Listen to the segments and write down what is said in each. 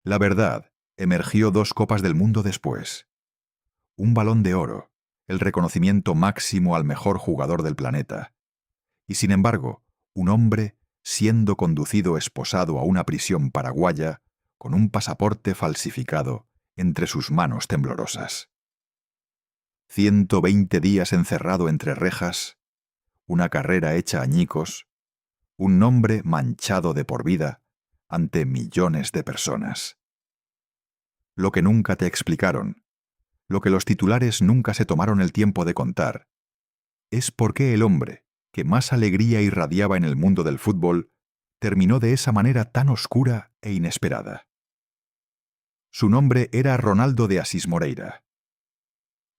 La verdad emergió 2 copas del mundo después. Un Balón de Oro, el reconocimiento máximo al mejor jugador del planeta. Y sin embargo, un hombre siendo conducido esposado a una prisión paraguaya con un pasaporte falsificado entre sus manos temblorosas. 120 días encerrado entre rejas, una carrera hecha añicos, un nombre manchado de por vida ante millones de personas. Lo que nunca te explicaron, lo que los titulares nunca se tomaron el tiempo de contar, es por qué el hombre que más alegría irradiaba en el mundo del fútbol terminó de esa manera tan oscura e inesperada. Su nombre era Ronaldo de Asís Moreira.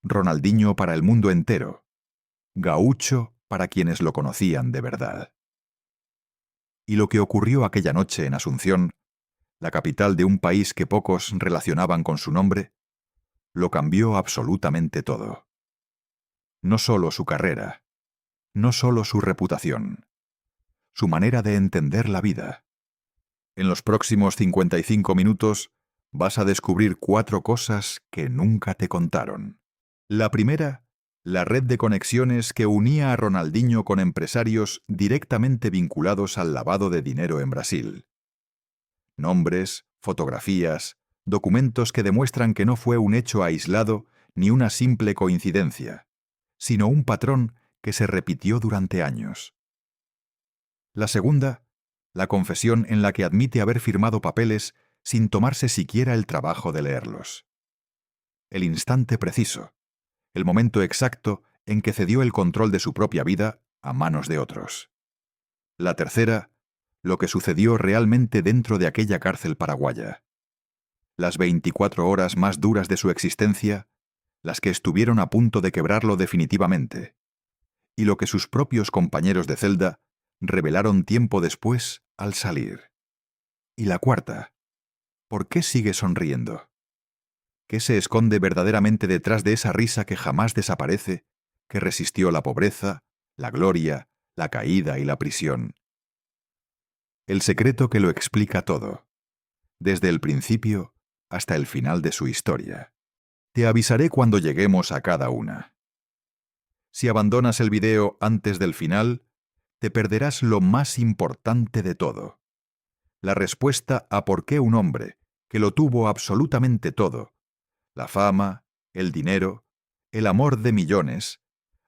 Ronaldinho para el mundo entero. Gaúcho para quienes lo conocían de verdad. Y lo que ocurrió aquella noche en Asunción, la capital de un país que pocos relacionaban con su nombre, lo cambió absolutamente todo. No solo su carrera, no solo su reputación, su manera de entender la vida. En los próximos 55 minutos vas a descubrir 4 cosas que nunca te contaron. La primera, la red de conexiones que unía a Ronaldinho con empresarios directamente vinculados al lavado de dinero en Brasil. Nombres, fotografías, documentos que demuestran que no fue un hecho aislado ni una simple coincidencia, sino un patrón que se repitió durante años. La segunda, la confesión en la que admite haber firmado papeles sin tomarse siquiera el trabajo de leerlos. El instante preciso, el momento exacto en que cedió el control de su propia vida a manos de otros. La tercera, lo que sucedió realmente dentro de aquella cárcel paraguaya. Las 24 horas más duras de su existencia, las que estuvieron a punto de quebrarlo definitivamente, y lo que sus propios compañeros de celda revelaron tiempo después al salir. Y la cuarta, ¿por qué sigue sonriendo? ¿Qué se esconde verdaderamente detrás de esa risa que jamás desaparece, que resistió la pobreza, la gloria, la caída y la prisión? El secreto que lo explica todo, desde el principio hasta el final de su historia. Te avisaré cuando lleguemos a cada una. Si abandonas el video antes del final, te perderás lo más importante de todo. La respuesta a por qué un hombre, que lo tuvo absolutamente todo, la fama, el dinero, el amor de millones,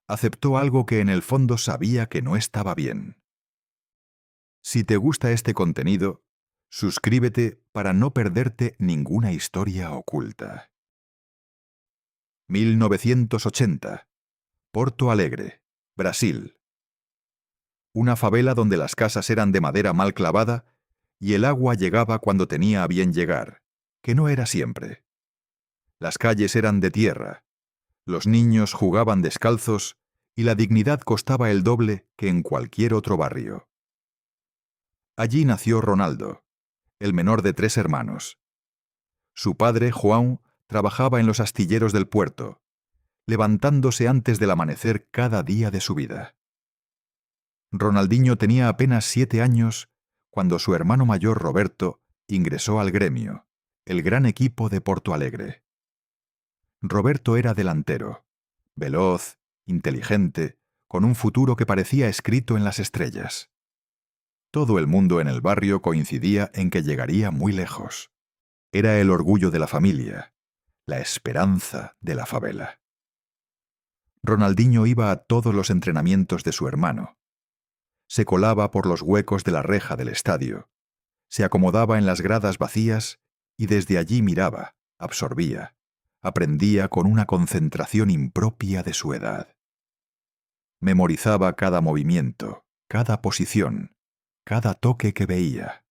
aceptó algo que en el fondo sabía que no estaba bien. Si te gusta este contenido, suscríbete para no perderte ninguna historia oculta. 1980. Porto Alegre, Brasil. Una favela donde las casas eran de madera mal clavada y el agua llegaba cuando tenía a bien llegar, que no era siempre. Las calles eran de tierra, los niños jugaban descalzos y la dignidad costaba el doble que en cualquier otro barrio. Allí nació Ronaldo, el menor de 3 hermanos. Su padre, João, trabajaba en los astilleros del puerto, levantándose antes del amanecer cada día de su vida. Ronaldinho tenía apenas 7 años cuando su hermano mayor Roberto ingresó al Grêmio, el gran equipo de Porto Alegre. Roberto era delantero, veloz, inteligente, con un futuro que parecía escrito en las estrellas. Todo el mundo en el barrio coincidía en que llegaría muy lejos. Era el orgullo de la familia, la esperanza de la favela. Ronaldinho iba a todos los entrenamientos de su hermano. Se colaba por los huecos de la reja del estadio, se acomodaba en las gradas vacías y desde allí miraba, absorbía, aprendía con una concentración impropia de su edad. Memorizaba cada movimiento, cada posición, cada toque que veía.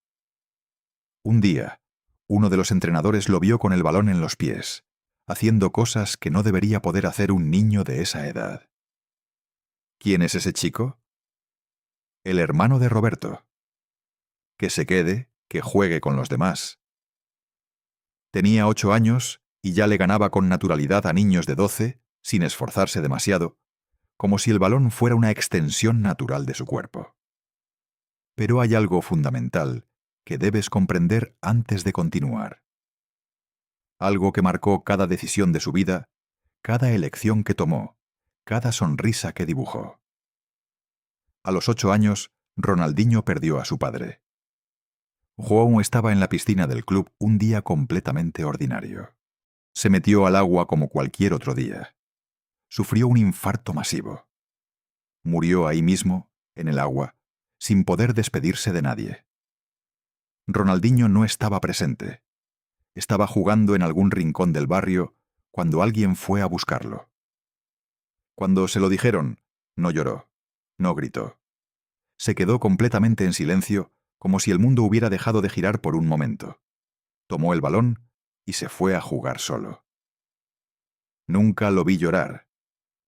Un día, uno de los entrenadores lo vio con el balón en los pies, haciendo cosas que no debería poder hacer un niño de esa edad. ¿Quién es ese chico? El hermano de Roberto. Que se quede, que juegue con los demás. Tenía 8 años y ya le ganaba con naturalidad a niños de 12, sin esforzarse demasiado, como si el balón fuera una extensión natural de su cuerpo. Pero hay algo fundamental que debes comprender antes de continuar. algo que marcó cada decisión de su vida, cada elección que tomó, cada sonrisa que dibujó. A los 8 años, Ronaldinho perdió a su padre. João estaba en la piscina del club un día completamente ordinario. Se metió al agua como cualquier otro día. Sufrió un infarto masivo. Murió ahí mismo, en el agua, sin poder despedirse de nadie. Ronaldinho no estaba presente. Estaba jugando en algún rincón del barrio cuando alguien fue a buscarlo. Cuando se lo dijeron, no lloró, no gritó. Se quedó completamente en silencio, como si el mundo hubiera dejado de girar por un momento. Tomó el balón y se fue a jugar solo. Nunca lo vi llorar,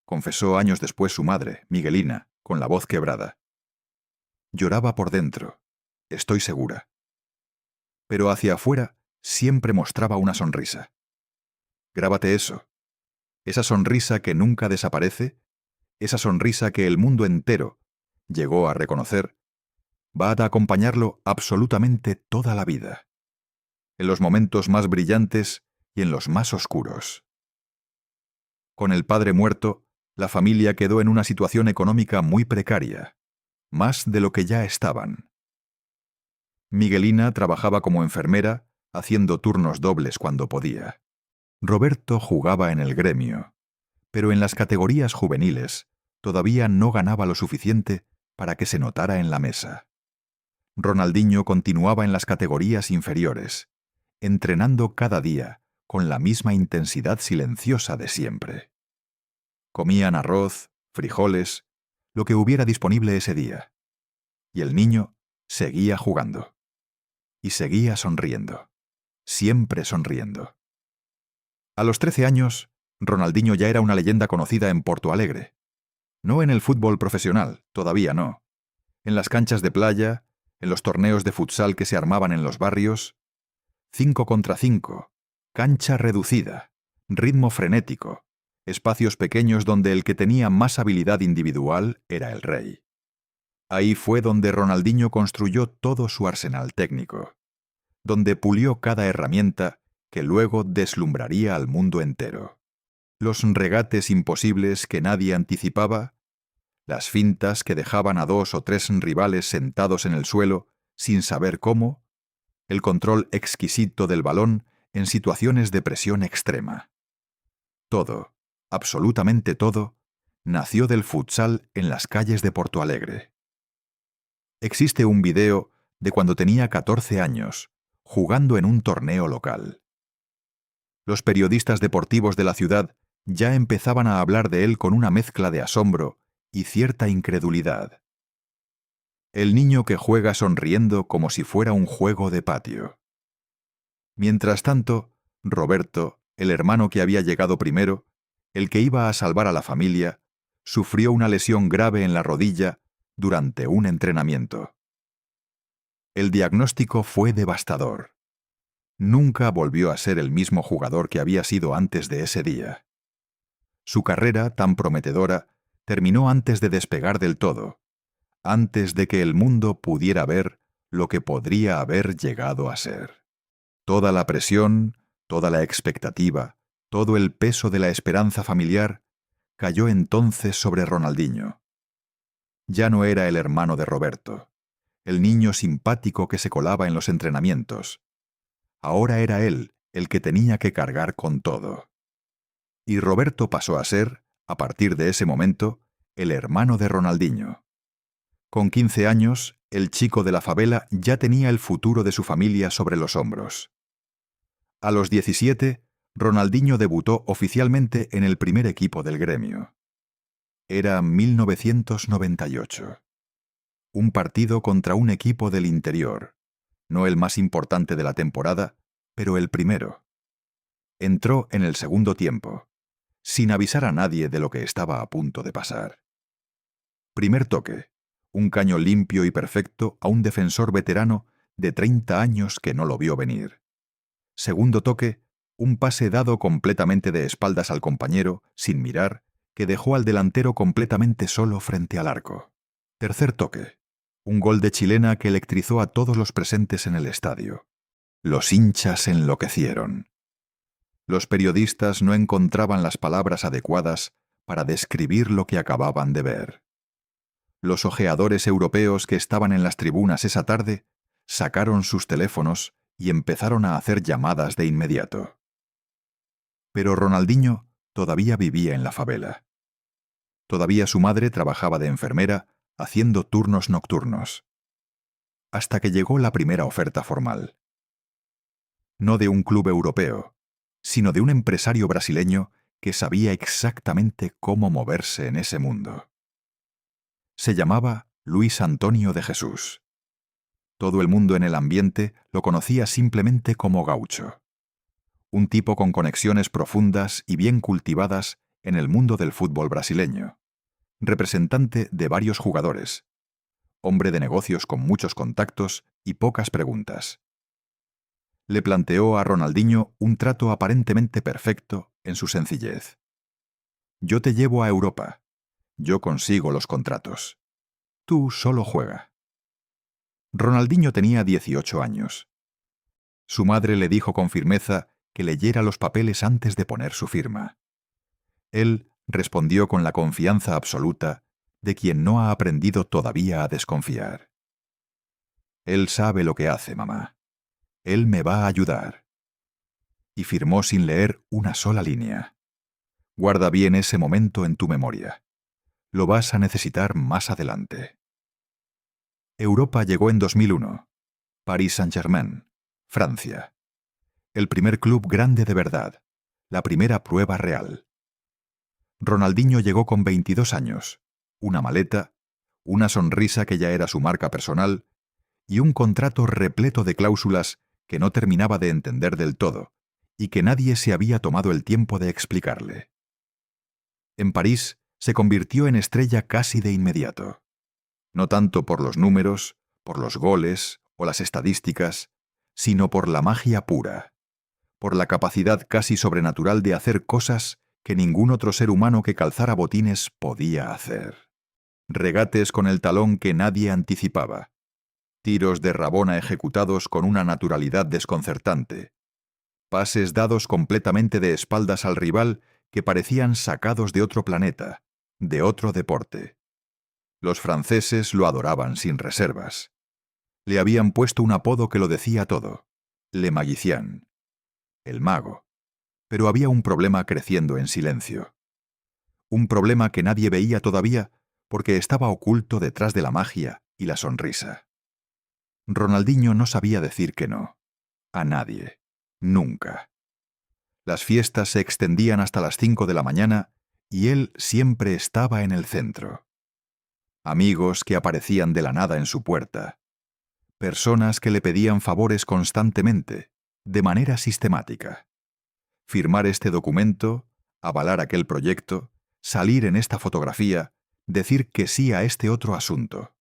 confesó años después su madre, Miguelina, con la voz quebrada. Lloraba por dentro, estoy segura. Pero hacia afuera siempre mostraba una sonrisa. Grábate eso. Esa sonrisa que nunca desaparece, esa sonrisa que el mundo entero llegó a reconocer, va a acompañarlo absolutamente toda la vida, en los momentos más brillantes y en los más oscuros. Con el padre muerto, la familia quedó en una situación económica muy precaria, más de lo que ya estaban. Miguelina trabajaba como enfermera, haciendo turnos dobles cuando podía. Roberto jugaba en el Gremio, pero en las categorías juveniles todavía no ganaba lo suficiente para que se notara en la mesa. Ronaldinho continuaba en las categorías inferiores, entrenando cada día con la misma intensidad silenciosa de siempre. Comían arroz, frijoles, lo que hubiera disponible ese día. Y el niño seguía jugando. Y seguía sonriendo. Siempre sonriendo. A los 13 años, Ronaldinho ya era una leyenda conocida en Porto Alegre. No en el fútbol profesional, todavía no. En las canchas de playa, en los torneos de futsal que se armaban en los barrios, 5 contra 5, cancha reducida, ritmo frenético, espacios pequeños donde el que tenía más habilidad individual era el rey. Ahí fue donde Ronaldinho construyó todo su arsenal técnico, donde pulió cada herramienta que luego deslumbraría al mundo entero. Los regates imposibles que nadie anticipaba, las fintas que dejaban a 2 o 3 rivales sentados en el suelo sin saber cómo, el control exquisito del balón en situaciones de presión extrema. Todo, absolutamente todo, nació del futsal en las calles de Porto Alegre. Existe un video de cuando tenía 14 años, jugando en un torneo local. Los periodistas deportivos de la ciudad ya empezaban a hablar de él con una mezcla de asombro y cierta incredulidad. El niño que juega sonriendo como si fuera un juego de patio. Mientras tanto, Roberto, el hermano que había llegado primero, el que iba a salvar a la familia, sufrió una lesión grave en la rodilla durante un entrenamiento. El diagnóstico fue devastador. Nunca volvió a ser el mismo jugador que había sido antes de ese día. Su carrera, tan prometedora, terminó antes de despegar del todo, antes de que el mundo pudiera ver lo que podría haber llegado a ser. Toda la presión, toda la expectativa, todo el peso de la esperanza familiar cayó entonces sobre Ronaldinho. Ya no era el hermano de Roberto, el niño simpático que se colaba en los entrenamientos. Ahora era él el que tenía que cargar con todo. Y Roberto pasó a ser, a partir de ese momento, el hermano de Ronaldinho. Con 15 años, el chico de la favela ya tenía el futuro de su familia sobre los hombros. A los 17, Ronaldinho debutó oficialmente en el primer equipo del Gremio. Era 1998. Un partido contra un equipo del interior, no el más importante de la temporada, pero el primero. Entró en el segundo tiempo, sin avisar a nadie de lo que estaba a punto de pasar. Primer toque, un caño limpio y perfecto a un defensor veterano de 30 años que no lo vio venir. Segundo toque, un pase dado completamente de espaldas al compañero, sin mirar, que dejó al delantero completamente solo frente al arco. Tercer toque, un gol de chilena que electrizó a todos los presentes en el estadio. Los hinchas enloquecieron. Los periodistas no encontraban las palabras adecuadas para describir lo que acababan de ver. Los ojeadores europeos que estaban en las tribunas esa tarde sacaron sus teléfonos y empezaron a hacer llamadas de inmediato. Pero Ronaldinho todavía vivía en la favela. Todavía su madre trabajaba de enfermera haciendo turnos nocturnos. Hasta que llegó la primera oferta formal. No de un club europeo, sino de un empresario brasileño que sabía exactamente cómo moverse en ese mundo. Se llamaba Luis Antonio de Jesús. Todo el mundo en el ambiente lo conocía simplemente como Gaucho. Un tipo con conexiones profundas y bien cultivadas en el mundo del fútbol brasileño. Representante de varios jugadores. Hombre de negocios con muchos contactos y pocas preguntas. Le planteó a Ronaldinho un trato aparentemente perfecto en su sencillez. Yo te llevo a Europa. Yo consigo los contratos. Tú solo juega. Ronaldinho tenía 18 años. Su madre le dijo con firmeza que leyera los papeles antes de poner su firma. Él respondió con la confianza absoluta de quien no ha aprendido todavía a desconfiar. Él sabe lo que hace, mamá. Él me va a ayudar. Y firmó sin leer una sola línea. Guarda bien ese momento en tu memoria. Lo vas a necesitar más adelante. Europa llegó en 2001. Paris Saint-Germain, Francia. El primer club grande de verdad. La primera prueba real. Ronaldinho llegó con 22 años, una maleta, una sonrisa que ya era su marca personal y un contrato repleto de cláusulas que no terminaba de entender del todo y que nadie se había tomado el tiempo de explicarle. En París se convirtió en estrella casi de inmediato. No tanto por los números, por los goles o las estadísticas, sino por la magia pura, por la capacidad casi sobrenatural de hacer cosas que ningún otro ser humano que calzara botines podía hacer. Regates con el talón que nadie anticipaba. Tiros de Rabona ejecutados con una naturalidad desconcertante. Pases dados completamente de espaldas al rival que parecían sacados de otro planeta, de otro deporte. Los franceses lo adoraban sin reservas. Le habían puesto un apodo que lo decía todo: Le Magicien, el mago. Pero había un problema creciendo en silencio. Un problema que nadie veía todavía porque estaba oculto detrás de la magia y la sonrisa. Ronaldinho no sabía decir que no. A nadie. Nunca. Las fiestas se extendían hasta las 5 de la mañana y él siempre estaba en el centro. Amigos que aparecían de la nada en su puerta. Personas que le pedían favores constantemente, de manera sistemática. Firmar este documento, avalar aquel proyecto, salir en esta fotografía, decir que sí a este otro asunto.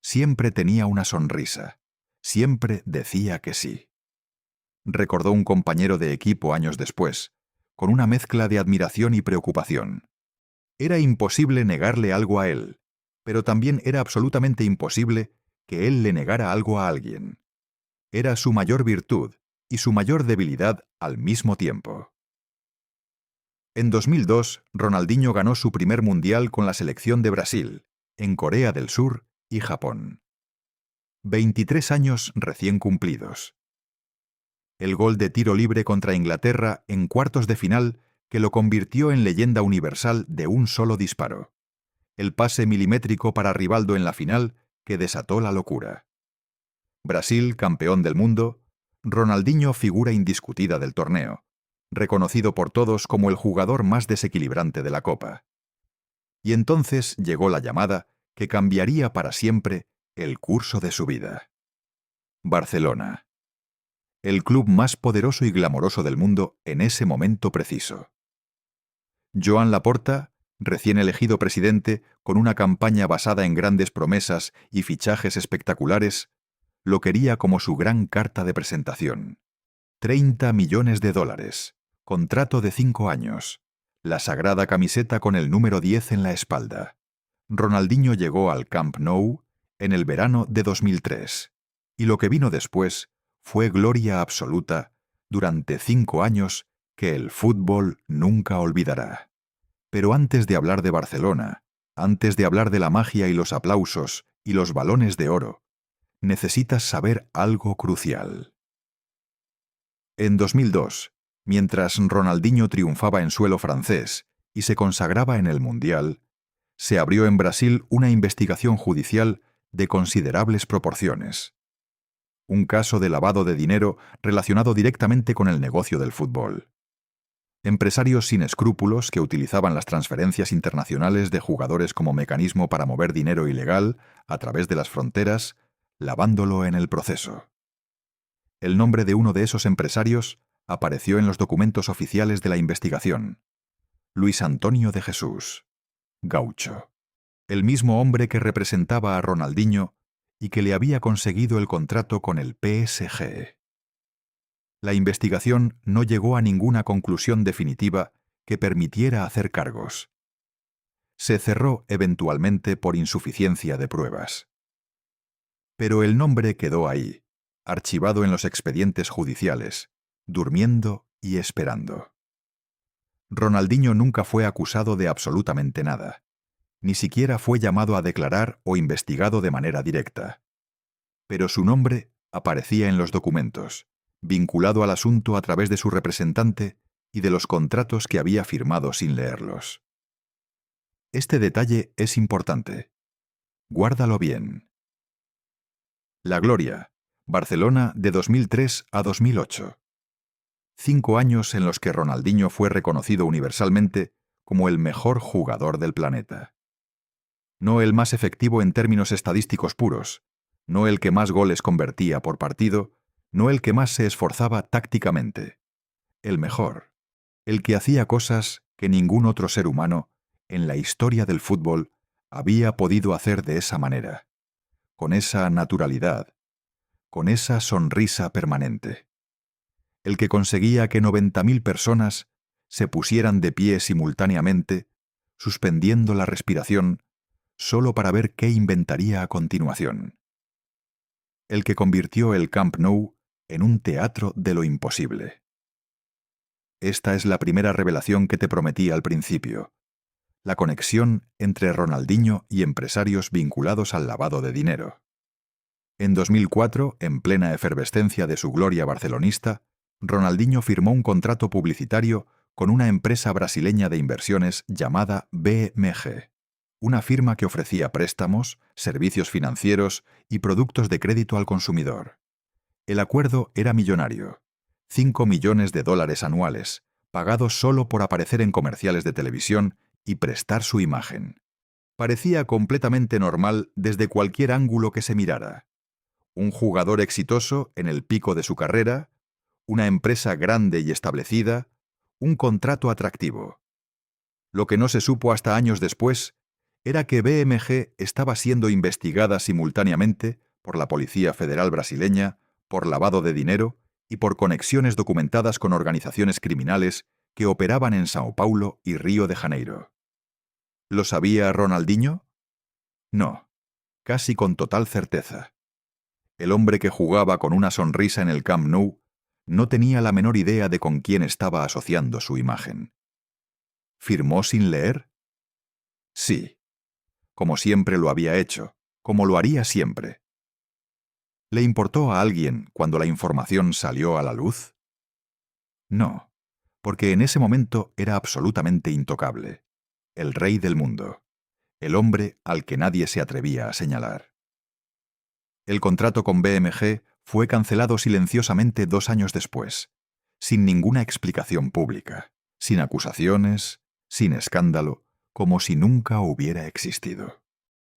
Siempre tenía una sonrisa, siempre decía que sí. Recordó un compañero de equipo años después, con una mezcla de admiración y preocupación. Era imposible negarle algo a él, pero también era absolutamente imposible que él le negara algo a alguien. Era su mayor virtud y su mayor debilidad al mismo tiempo. En 2002, Ronaldinho ganó su primer mundial con la selección de Brasil, en Corea del Sur y Japón. 23 años recién cumplidos. El gol de tiro libre contra Inglaterra en cuartos de final que lo convirtió en leyenda universal de un solo disparo. El pase milimétrico para Rivaldo en la final que desató la locura. Brasil, campeón del mundo, Ronaldinho figura indiscutida del torneo, reconocido por todos como el jugador más desequilibrante de la Copa. Y entonces llegó la llamada que cambiaría para siempre el curso de su vida. Barcelona. El club más poderoso y glamoroso del mundo en ese momento preciso. Joan Laporta, recién elegido presidente con una campaña basada en grandes promesas y fichajes espectaculares, lo quería como su gran carta de presentación. 30 millones de dólares, contrato de 5 años, la sagrada camiseta con el número 10 en la espalda. Ronaldinho llegó al Camp Nou en el verano de 2003, y lo que vino después fue gloria absoluta durante 5 años que el fútbol nunca olvidará. Pero antes de hablar de Barcelona, antes de hablar de la magia y los aplausos y los balones de oro, necesitas saber algo crucial. En 2002, mientras Ronaldinho triunfaba en suelo francés y se consagraba en el Mundial, se abrió en Brasil una investigación judicial de considerables proporciones. Un caso de lavado de dinero relacionado directamente con el negocio del fútbol. Empresarios sin escrúpulos que utilizaban las transferencias internacionales de jugadores como mecanismo para mover dinero ilegal a través de las fronteras, lavándolo en el proceso. El nombre de uno de esos empresarios apareció en los documentos oficiales de la investigación. Luis Antonio de Jesús, Gaucho. El mismo hombre que representaba a Ronaldinho y que le había conseguido el contrato con el PSG. La investigación no llegó a ninguna conclusión definitiva que permitiera hacer cargos. Se cerró eventualmente por insuficiencia de pruebas. Pero el nombre quedó ahí, archivado en los expedientes judiciales, durmiendo y esperando. Ronaldinho nunca fue acusado de absolutamente nada. Ni siquiera fue llamado a declarar o investigado de manera directa. Pero su nombre aparecía en los documentos, vinculado al asunto a través de su representante y de los contratos que había firmado sin leerlos. Este detalle es importante. Guárdalo bien. La Gloria, Barcelona de 2003 a 2008. 5 años en los que Ronaldinho fue reconocido universalmente como el mejor jugador del planeta. No el más efectivo en términos estadísticos puros, no el que más goles convertía por partido, no el que más se esforzaba tácticamente. El mejor, el que hacía cosas que ningún otro ser humano en la historia del fútbol había podido hacer de esa manera, con esa naturalidad, con esa sonrisa permanente. El que conseguía que 90.000 personas se pusieran de pie simultáneamente, suspendiendo la respiración, solo para ver qué inventaría a continuación. El que convirtió el Camp Nou en un teatro de lo imposible. Esta es la primera revelación que te prometí al principio. La conexión entre Ronaldinho y empresarios vinculados al lavado de dinero. En 2004, en plena efervescencia de su gloria barcelonista, Ronaldinho firmó un contrato publicitario con una empresa brasileña de inversiones llamada BMG, una firma que ofrecía préstamos, servicios financieros y productos de crédito al consumidor. El acuerdo era millonario, $5 millones anuales, pagados solo por aparecer en comerciales de televisión y prestar su imagen. Parecía completamente normal desde cualquier ángulo que se mirara. Un jugador exitoso en el pico de su carrera, una empresa grande y establecida, un contrato atractivo. Lo que no se supo hasta años después era que BMG estaba siendo investigada simultáneamente por la Policía Federal brasileña, por lavado de dinero y por conexiones documentadas con organizaciones criminales que operaban en Sao Paulo y Río de Janeiro. ¿Lo sabía Ronaldinho? No, casi con total certeza. El hombre que jugaba con una sonrisa en el Camp Nou no tenía la menor idea de con quién estaba asociando su imagen. ¿Firmó sin leer? Sí, como siempre lo había hecho, como lo haría siempre. ¿Le importó a alguien cuando la información salió a la luz? No, porque en ese momento era absolutamente intocable, el rey del mundo, el hombre al que nadie se atrevía a señalar. El contrato con BMG fue cancelado silenciosamente 2 años después, sin ninguna explicación pública, sin acusaciones, sin escándalo, como si nunca hubiera existido.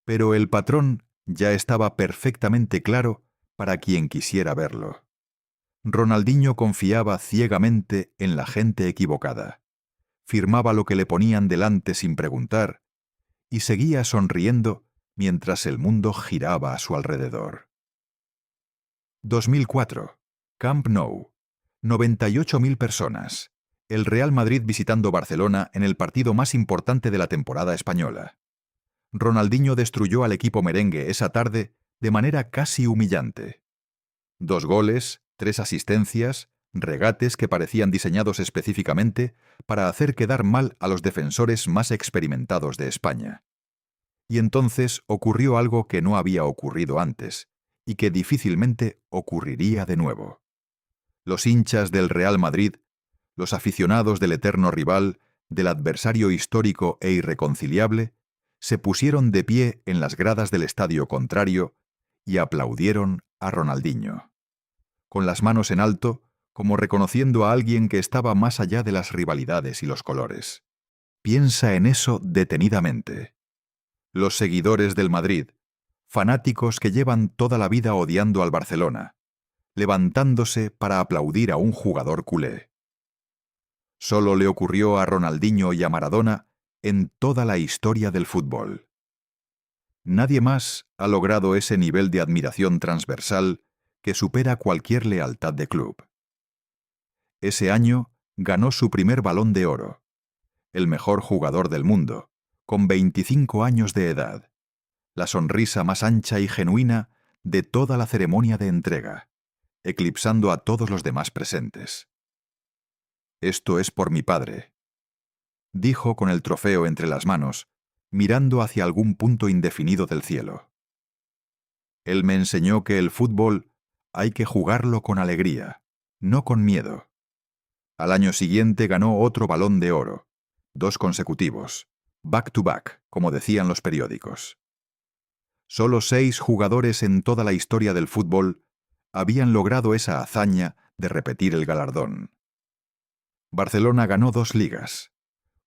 Pero el patrón ya estaba perfectamente claro para quien quisiera verlo. Ronaldinho confiaba ciegamente en la gente equivocada, firmaba lo que le ponían delante sin preguntar, y seguía sonriendo mientras el mundo giraba a su alrededor. 2004. Camp Nou. 98.000 personas. El Real Madrid visitando Barcelona en el partido más importante de la temporada española. Ronaldinho destruyó al equipo merengue esa tarde de manera casi humillante. 2 goles, 3 asistencias, regates que parecían diseñados específicamente para hacer quedar mal a los defensores más experimentados de España. Y entonces ocurrió algo que no había ocurrido antes, y que difícilmente ocurriría de nuevo. Los hinchas del Real Madrid, los aficionados del eterno rival, del adversario histórico e irreconciliable, se pusieron de pie en las gradas del estadio contrario y aplaudieron a Ronaldinho, con las manos en alto, como reconociendo a alguien que estaba más allá de las rivalidades y los colores. Piensa en eso detenidamente. Los seguidores del Madrid, fanáticos que llevan toda la vida odiando al Barcelona, levantándose para aplaudir a un jugador culé. Solo le ocurrió a Ronaldinho y a Maradona en toda la historia del fútbol. Nadie más ha logrado ese nivel de admiración transversal que supera cualquier lealtad de club. Ese año ganó su primer Balón de Oro, el mejor jugador del mundo, con 25 años de edad, la sonrisa más ancha y genuina de toda la ceremonia de entrega, eclipsando a todos los demás presentes. «Esto es por mi padre», dijo con el trofeo entre las manos, mirando hacia algún punto indefinido del cielo. «Él me enseñó que el fútbol hay que jugarlo con alegría, no con miedo». Al año siguiente ganó otro Balón de Oro, 2 consecutivos, back to back, como decían los periódicos. Solo 6 jugadores en toda la historia del fútbol habían logrado esa hazaña de repetir el galardón. Barcelona ganó 2 ligas,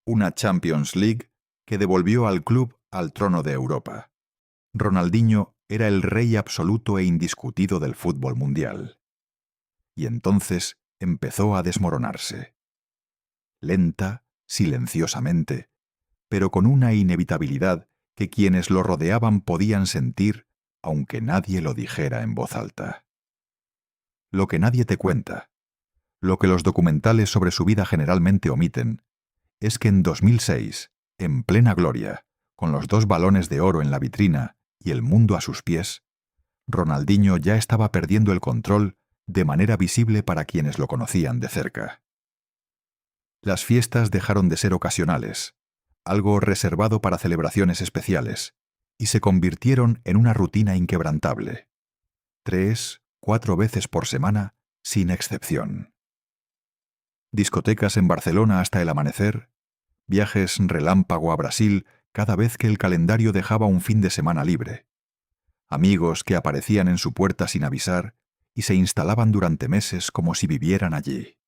una Champions League que devolvió al club al trono de Europa. Ronaldinho era el rey absoluto e indiscutido del fútbol mundial. Y entonces empezó a desmoronarse. Lenta, silenciosamente, pero con una inevitabilidad que quienes lo rodeaban podían sentir, aunque nadie lo dijera en voz alta. Lo que nadie te cuenta, lo que los documentales sobre su vida generalmente omiten, es que en 2006, en plena gloria, con los 2 balones de oro en la vitrina y el mundo a sus pies, Ronaldinho ya estaba perdiendo el control de manera visible para quienes lo conocían de cerca. Las fiestas dejaron de ser ocasionales, algo reservado para celebraciones especiales, y se convirtieron en una rutina inquebrantable. 3, 4 veces por semana, sin excepción. Discotecas en Barcelona hasta el amanecer, viajes relámpago a Brasil cada vez que el calendario dejaba un fin de semana libre, amigos que aparecían en su puerta sin avisar y se instalaban durante meses como si vivieran allí.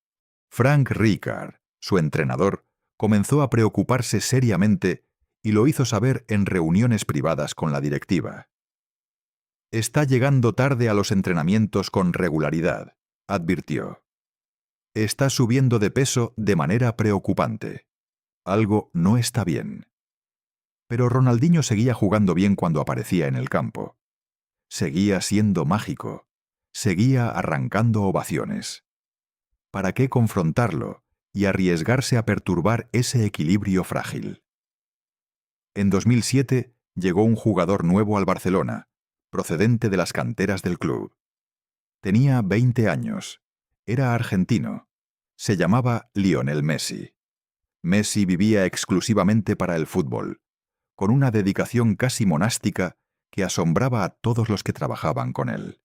Frank Rijkaard, su entrenador, comenzó a preocuparse seriamente y lo hizo saber en reuniones privadas con la directiva. «Está llegando tarde a los entrenamientos con regularidad», advirtió. «Está subiendo de peso de manera preocupante. Algo no está bien». Pero Ronaldinho seguía jugando bien cuando aparecía en el campo. Seguía siendo mágico. Seguía arrancando ovaciones. ¿Para qué confrontarlo y arriesgarse a perturbar ese equilibrio frágil? En 2007 llegó un jugador nuevo al Barcelona, procedente de las canteras del club. Tenía 20 años. Era argentino. Se llamaba Lionel Messi. Messi vivía exclusivamente para el fútbol, con una dedicación casi monástica que asombraba a todos los que trabajaban con él.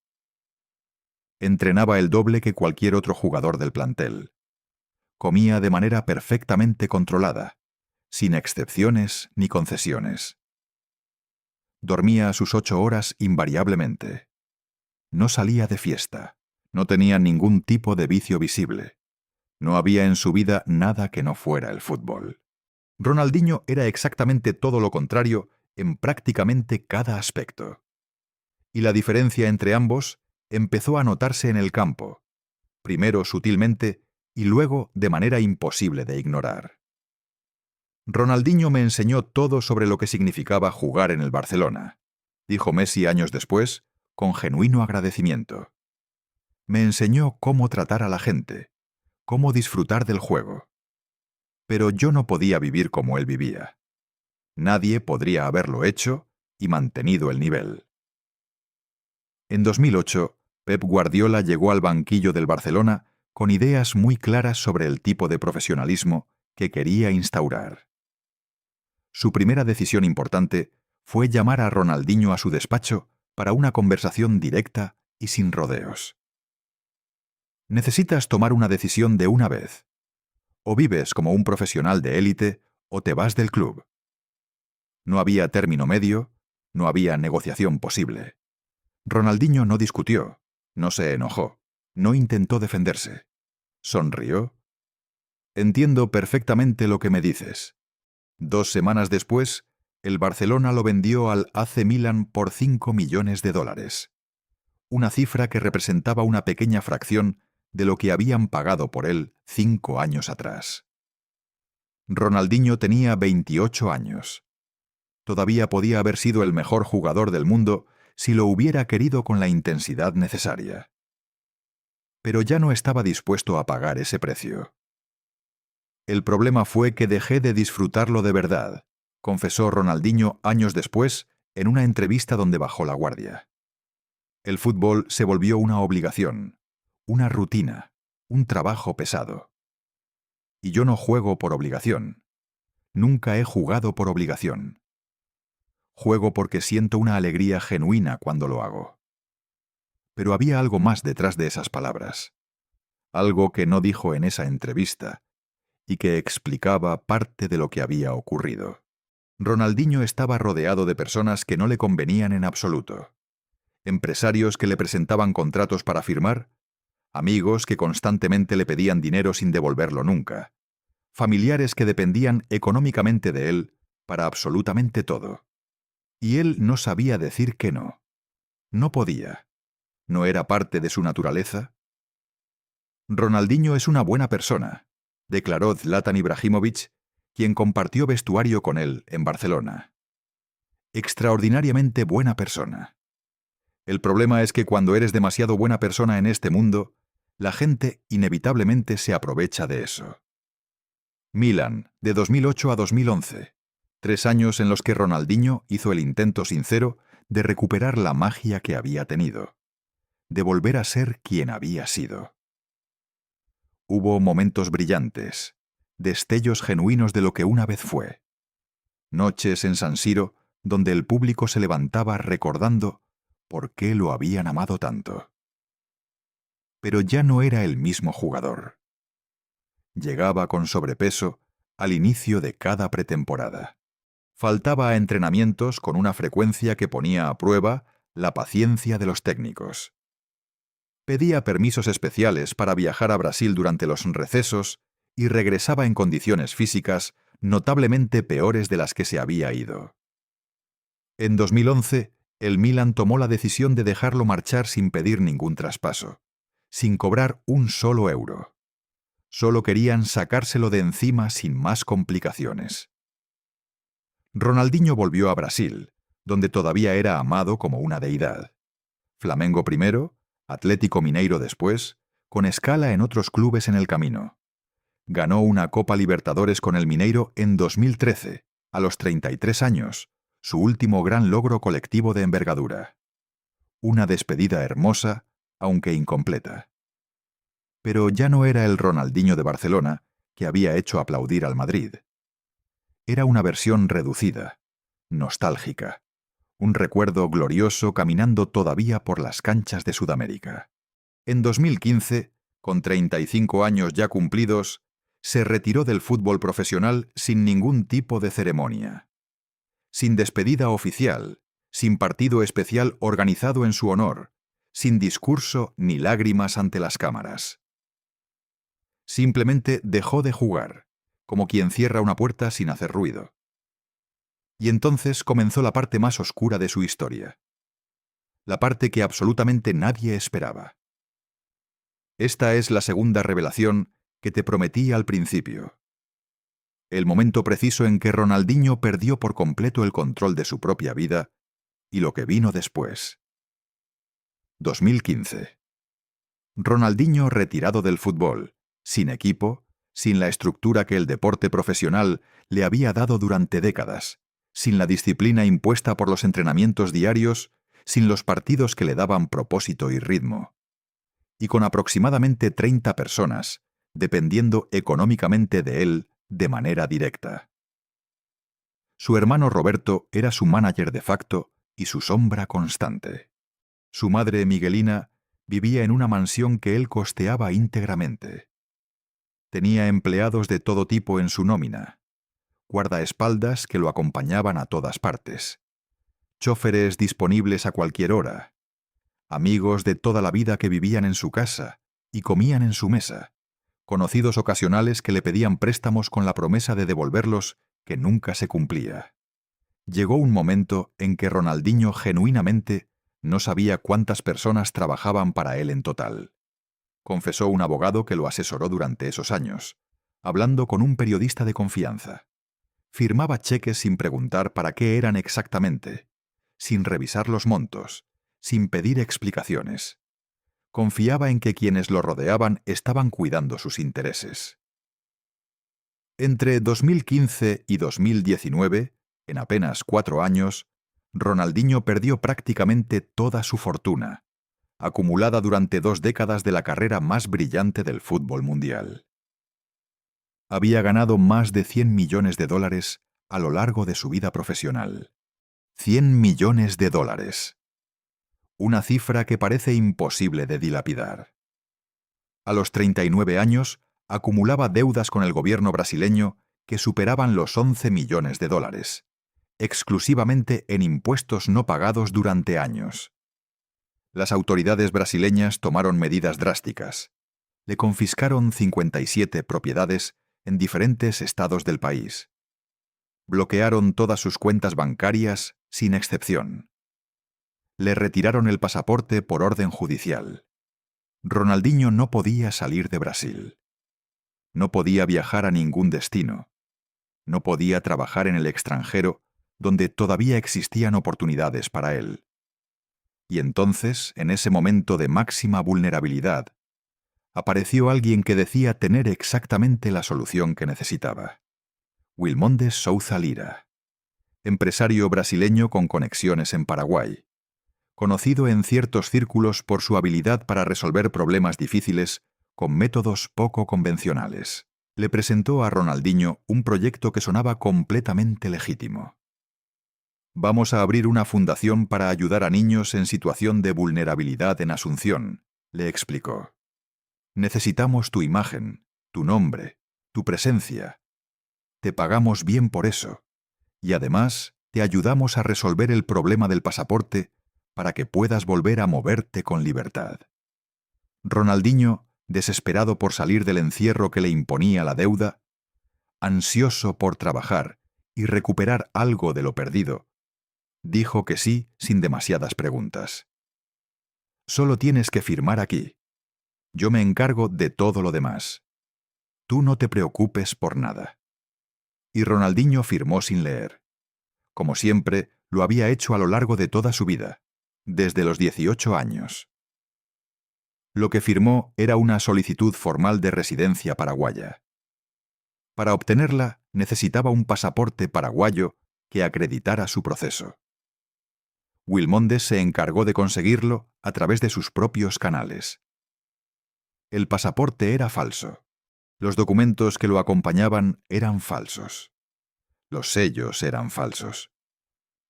Entrenaba el doble que cualquier otro jugador del plantel. Comía de manera perfectamente controlada, sin excepciones ni concesiones. Dormía sus 8 horas invariablemente. No salía de fiesta, no tenía ningún tipo de vicio visible. No había en su vida nada que no fuera el fútbol. Ronaldinho era exactamente todo lo contrario en prácticamente cada aspecto. Y la diferencia entre ambos empezó a notarse en el campo, primero sutilmente y luego de manera imposible de ignorar. «Ronaldinho me enseñó todo sobre lo que significaba jugar en el Barcelona», dijo Messi años después, con genuino agradecimiento. «Me enseñó cómo tratar a la gente, cómo disfrutar del juego. Pero yo no podía vivir como él vivía. Nadie podría haberlo hecho y mantenido el nivel». En 2008, Pep Guardiola llegó al banquillo del Barcelona con ideas muy claras sobre el tipo de profesionalismo que quería instaurar. Su primera decisión importante fue llamar a Ronaldinho a su despacho para una conversación directa y sin rodeos. Necesitas tomar una decisión de una vez. O vives como un profesional de élite o te vas del club. No había término medio, no había negociación posible. Ronaldinho no discutió, no se enojó, no intentó defenderse. Sonrió. Entiendo perfectamente lo que me dices. 2 semanas después, el Barcelona lo vendió al AC Milan por $5 millones. Una cifra que representaba una pequeña fracción de lo que habían pagado por él 5 años atrás. Ronaldinho tenía 28 años. Todavía podía haber sido el mejor jugador del mundo si lo hubiera querido con la intensidad necesaria. Pero ya no estaba dispuesto a pagar ese precio. El problema fue que dejé de disfrutarlo de verdad, confesó Ronaldinho años después en una entrevista donde bajó la guardia. El fútbol se volvió una obligación, una rutina, un trabajo pesado. Y yo no juego por obligación. Nunca he jugado por obligación. Juego porque siento una alegría genuina cuando lo hago. Pero había algo más detrás de esas palabras. Algo que no dijo en esa entrevista y que explicaba parte de lo que había ocurrido. Ronaldinho estaba rodeado de personas que no le convenían en absoluto. Empresarios que le presentaban contratos para firmar, amigos que constantemente le pedían dinero sin devolverlo nunca, familiares que dependían económicamente de él para absolutamente todo. Y él no sabía decir que no. No podía. ¿No era parte de su naturaleza? Ronaldinho es una buena persona, declaró Zlatan Ibrahimović, quien compartió vestuario con él en Barcelona. Extraordinariamente buena persona. El problema es que cuando eres demasiado buena persona en este mundo, la gente inevitablemente se aprovecha de eso. Milan, de 2008 a 2011. 3 años en los que Ronaldinho hizo el intento sincero de recuperar la magia que había tenido, de volver a ser quien había sido. Hubo momentos brillantes, destellos genuinos de lo que una vez fue. Noches en San Siro donde el público se levantaba recordando por qué lo habían amado tanto. Pero ya no era el mismo jugador. Llegaba con sobrepeso al inicio de cada pretemporada. Faltaba a entrenamientos con una frecuencia que ponía a prueba la paciencia de los técnicos. Pedía permisos especiales para viajar a Brasil durante los recesos y regresaba en condiciones físicas notablemente peores de las que se había ido. En 2011, el Milan tomó la decisión de dejarlo marchar sin pedir ningún traspaso, sin cobrar un solo euro. Solo querían sacárselo de encima sin más complicaciones. Ronaldinho volvió a Brasil, donde todavía era amado como una deidad. Flamengo primero, Atlético Mineiro después, con escala en otros clubes en el camino. Ganó una Copa Libertadores con el Mineiro en 2013, a los 33 años, su último gran logro colectivo de envergadura. Una despedida hermosa, aunque incompleta. Pero ya no era el Ronaldinho de Barcelona que había hecho aplaudir al Madrid. Era una versión reducida, nostálgica, un recuerdo glorioso caminando todavía por las canchas de Sudamérica. En 2015, con 35 años ya cumplidos, se retiró del fútbol profesional sin ningún tipo de ceremonia. Sin despedida oficial, sin partido especial organizado en su honor, sin discurso ni lágrimas ante las cámaras. Simplemente dejó de jugar, como quien cierra una puerta sin hacer ruido. Y entonces comenzó la parte más oscura de su historia. La parte que absolutamente nadie esperaba. Esta es la segunda revelación que te prometí al principio. El momento preciso en que Ronaldinho perdió por completo el control de su propia vida y lo que vino después. 2015. Ronaldinho retirado del fútbol, sin equipo, sin la estructura que el deporte profesional le había dado durante décadas, sin la disciplina impuesta por los entrenamientos diarios, sin los partidos que le daban propósito y ritmo. y con aproximadamente 30 personas, dependiendo económicamente de él de manera directa. Su hermano Roberto era su mánager de facto y su sombra constante. Su madre Miguelina vivía en una mansión que él costeaba íntegramente. Tenía empleados de todo tipo en su nómina, guardaespaldas que lo acompañaban a todas partes, chóferes disponibles a cualquier hora, amigos de toda la vida que vivían en su casa y comían en su mesa, conocidos ocasionales que le pedían préstamos con la promesa de devolverlos que nunca se cumplía. Llegó un momento en que Ronaldinho genuinamente no sabía cuántas personas trabajaban para él en total. Confesó un abogado que lo asesoró durante esos años, hablando con un periodista de confianza. Firmaba cheques sin preguntar para qué eran exactamente, sin revisar los montos, sin pedir explicaciones. Confiaba en que quienes lo rodeaban estaban cuidando sus intereses. Entre 2015 y 2019, en apenas 4 años, Ronaldinho perdió prácticamente toda su fortuna, acumulada durante 2 décadas de la carrera más brillante del fútbol mundial. Había ganado más de 100 millones de dólares a lo largo de su vida profesional. 100 millones de dólares. Una cifra que parece imposible de dilapidar. A los 39 años, acumulaba deudas con el gobierno brasileño que superaban los 11 millones de dólares, exclusivamente en impuestos no pagados durante años. Las autoridades brasileñas tomaron medidas drásticas. Le confiscaron 57 propiedades en diferentes estados del país. Bloquearon todas sus cuentas bancarias sin excepción. Le retiraron el pasaporte por orden judicial. Ronaldinho no podía salir de Brasil. No podía viajar a ningún destino. No podía trabajar en el extranjero, donde todavía existían oportunidades para él. Y entonces, en ese momento de máxima vulnerabilidad, apareció alguien que decía tener exactamente la solución que necesitaba. Wilmondes Souza Lira, empresario brasileño con conexiones en Paraguay, conocido en ciertos círculos por su habilidad para resolver problemas difíciles con métodos poco convencionales. Le presentó a Ronaldinho un proyecto que sonaba completamente legítimo. Vamos a abrir una fundación para ayudar a niños en situación de vulnerabilidad en Asunción, le explicó. Necesitamos tu imagen, tu nombre, tu presencia. Te pagamos bien por eso. Y además, te ayudamos a resolver el problema del pasaporte para que puedas volver a moverte con libertad. Ronaldinho, desesperado por salir del encierro que le imponía la deuda, ansioso por trabajar y recuperar algo de lo perdido, dijo que sí sin demasiadas preguntas. Solo tienes que firmar aquí. Yo me encargo de todo lo demás. Tú no te preocupes por nada. Y Ronaldinho firmó sin leer. Como siempre, lo había hecho a lo largo de toda su vida, desde los 18 años. Lo que firmó era una solicitud formal de residencia paraguaya. Para obtenerla, necesitaba un pasaporte paraguayo que acreditara su proceso. Wilmondes se encargó de conseguirlo a través de sus propios canales. El pasaporte era falso. Los documentos que lo acompañaban eran falsos. Los sellos eran falsos.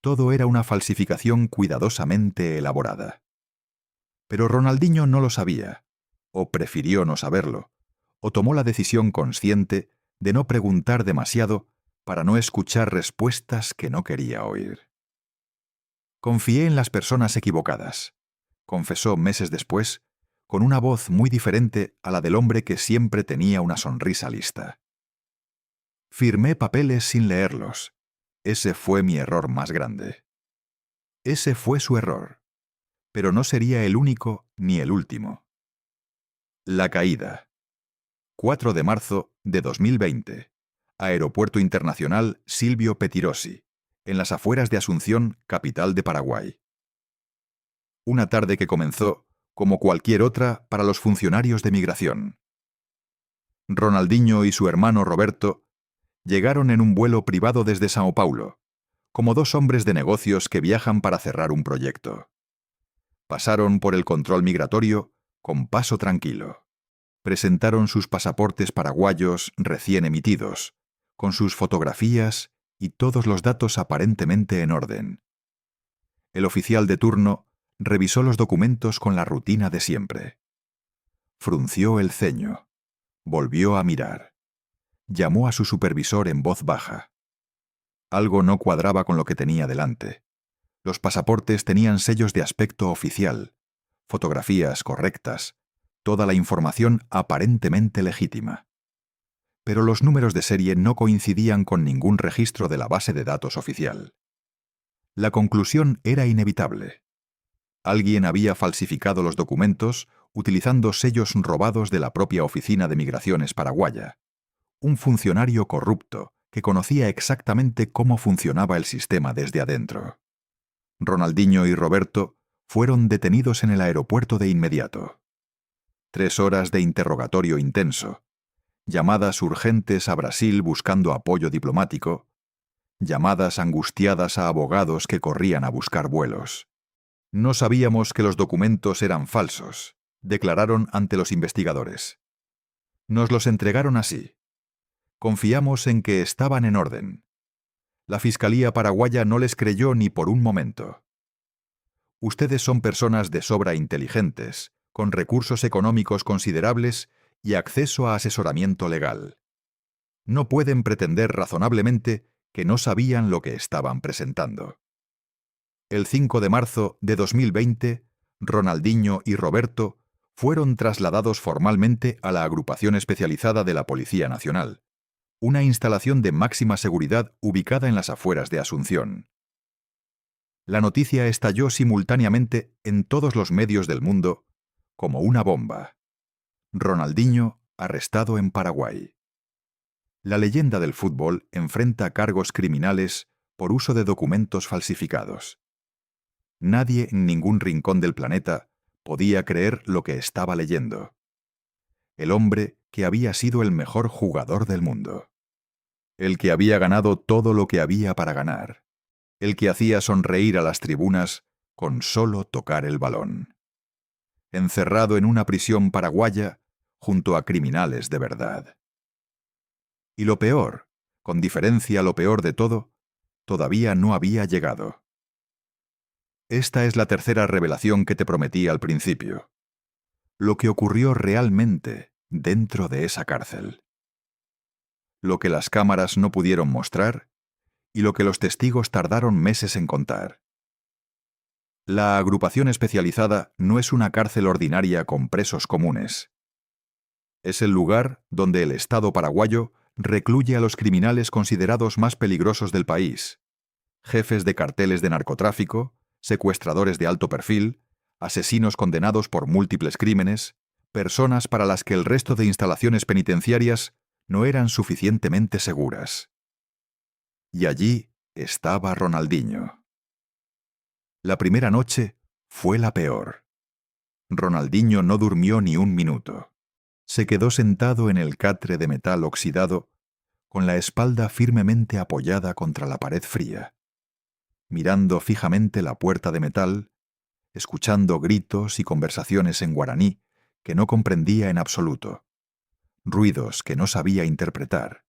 Todo era una falsificación cuidadosamente elaborada. Pero Ronaldinho no lo sabía, o prefirió no saberlo, o tomó la decisión consciente de no preguntar demasiado para no escuchar respuestas que no quería oír. Confié en las personas equivocadas, confesó meses después, con una voz muy diferente a la del hombre que siempre tenía una sonrisa lista. Firmé papeles sin leerlos. Ese fue mi error más grande. Ese fue su error, pero no sería el único ni el último. La caída. 4 de marzo de 2020. Aeropuerto Internacional Silvio Pettirossi, en las afueras de Asunción, capital de Paraguay. Una tarde que comenzó, como cualquier otra, para los funcionarios de migración. Ronaldinho y su hermano Roberto llegaron en un vuelo privado desde Sao Paulo, como 2 hombres de negocios que viajan para cerrar un proyecto. Pasaron por el control migratorio con paso tranquilo. Presentaron sus pasaportes paraguayos recién emitidos, con sus fotografías y todos los datos aparentemente en orden. El oficial de turno revisó los documentos con la rutina de siempre. Frunció el ceño. Volvió a mirar. Llamó a su supervisor en voz baja. Algo no cuadraba con lo que tenía delante. Los pasaportes tenían sellos de aspecto oficial, fotografías correctas, toda la información aparentemente legítima. Pero los números de serie no coincidían con ningún registro de la base de datos oficial. La conclusión era inevitable. Alguien había falsificado los documentos utilizando sellos robados de la propia Oficina de Migraciones paraguaya. Un funcionario corrupto que conocía exactamente cómo funcionaba el sistema desde adentro. Ronaldinho y Roberto fueron detenidos en el aeropuerto de inmediato. 3 horas de interrogatorio intenso, llamadas urgentes a Brasil buscando apoyo diplomático, llamadas angustiadas a abogados que corrían a buscar vuelos. No sabíamos que los documentos eran falsos, declararon ante los investigadores. Nos los entregaron así. Confiamos en que estaban en orden. La Fiscalía paraguaya no les creyó ni por un momento. Ustedes son personas de sobra inteligentes, con recursos económicos considerables y acceso a asesoramiento legal. No pueden pretender razonablemente que no sabían lo que estaban presentando. El 5 de marzo de 2020, Ronaldinho y Roberto fueron trasladados formalmente a la Agrupación Especializada de la Policía Nacional, una instalación de máxima seguridad ubicada en las afueras de Asunción. La noticia estalló simultáneamente en todos los medios del mundo como una bomba. Ronaldinho arrestado en Paraguay. La leyenda del fútbol enfrenta cargos criminales por uso de documentos falsificados. Nadie en ningún rincón del planeta podía creer lo que estaba leyendo. El hombre que había sido el mejor jugador del mundo. El que había ganado todo lo que había para ganar. El que hacía sonreír a las tribunas con solo tocar el balón. Encerrado en una prisión paraguaya junto a criminales de verdad. Y lo peor, con diferencia lo peor de todo, todavía no había llegado. Esta es la tercera revelación que te prometí al principio. Lo que ocurrió realmente dentro de esa cárcel. Lo que las cámaras no pudieron mostrar y lo que los testigos tardaron meses en contar. La agrupación especializada no es una cárcel ordinaria con presos comunes. Es el lugar donde el Estado paraguayo recluye a los criminales considerados más peligrosos del país, jefes de carteles de narcotráfico, secuestradores de alto perfil, asesinos condenados por múltiples crímenes, personas para las que el resto de instalaciones penitenciarias no eran suficientemente seguras. Y allí estaba Ronaldinho. La primera noche fue la peor. Ronaldinho no durmió ni un minuto. Se quedó sentado en el catre de metal oxidado, con la espalda firmemente apoyada contra la pared fría, mirando fijamente la puerta de metal, escuchando gritos y conversaciones en guaraní que no comprendía en absoluto, ruidos que no sabía interpretar,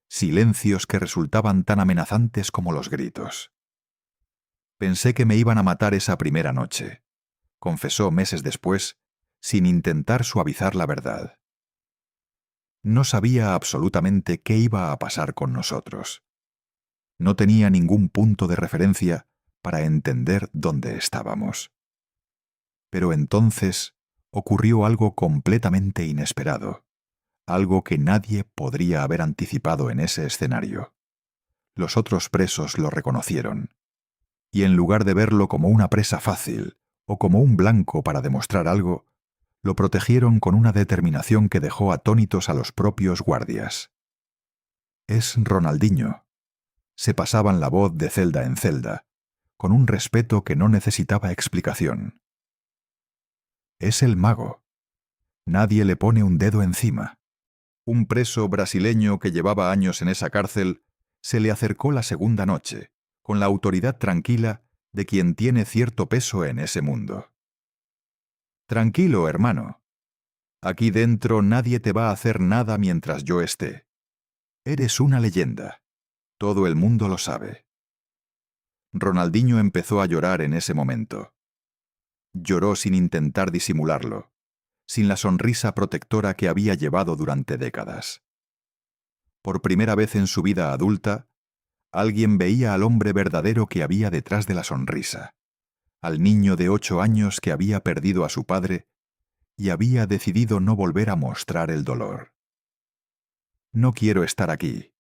silencios que resultaban tan amenazantes como los gritos. Pensé que me iban a matar esa primera noche, confesó meses después, sin intentar suavizar la verdad. No sabía absolutamente qué iba a pasar con nosotros. No tenía ningún punto de referencia para entender dónde estábamos. Pero entonces ocurrió algo completamente inesperado, algo que nadie podría haber anticipado en ese escenario. Los otros presos lo reconocieron, y en lugar de verlo como una presa fácil o como un blanco para demostrar algo, lo protegieron con una determinación que dejó atónitos a los propios guardias. Es Ronaldinho. Se pasaban la voz de celda en celda, con un respeto que no necesitaba explicación. Es el mago. Nadie le pone un dedo encima. Un preso brasileño que llevaba años en esa cárcel se le acercó la segunda noche, con la autoridad tranquila de quien tiene cierto peso en ese mundo. Tranquilo, hermano. Aquí dentro nadie te va a hacer nada mientras yo esté. Eres una leyenda. Todo el mundo lo sabe. Ronaldinho empezó a llorar en ese momento. Lloró sin intentar disimularlo, sin la sonrisa protectora que había llevado durante décadas. Por primera vez en su vida adulta, alguien veía al hombre verdadero que había detrás de la sonrisa, al niño de 8 años que había perdido a su padre y había decidido no volver a mostrar el dolor. «No quiero estar aquí»,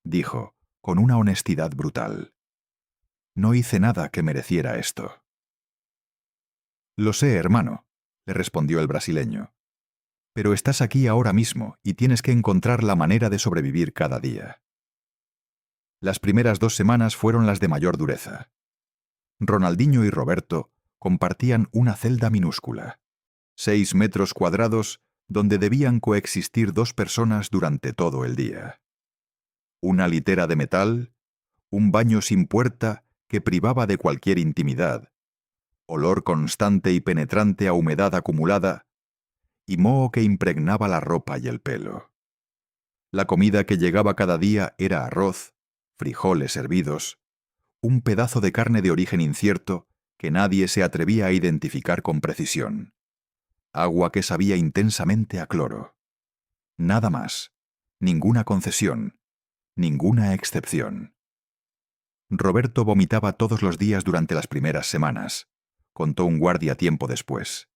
dijo, con una honestidad brutal. «No hice nada que mereciera esto». «Lo sé, hermano», le respondió el brasileño. «Pero estás aquí ahora mismo y tienes que encontrar la manera de sobrevivir cada día». Las primeras 2 semanas fueron las de mayor dureza. Ronaldinho y Roberto compartían una celda minúscula, 6 metros cuadrados, donde debían coexistir 2 personas durante todo el día. Una litera de metal, un baño sin puerta que privaba de cualquier intimidad, olor constante y penetrante a humedad acumulada, y moho que impregnaba la ropa y el pelo. La comida que llegaba cada día era arroz, frijoles hervidos, un pedazo de carne de origen incierto que nadie se atrevía a identificar con precisión, agua que sabía intensamente a cloro. Nada más, ninguna concesión, ninguna excepción. Roberto vomitaba todos los días durante las primeras semanas, contó un guardia tiempo después.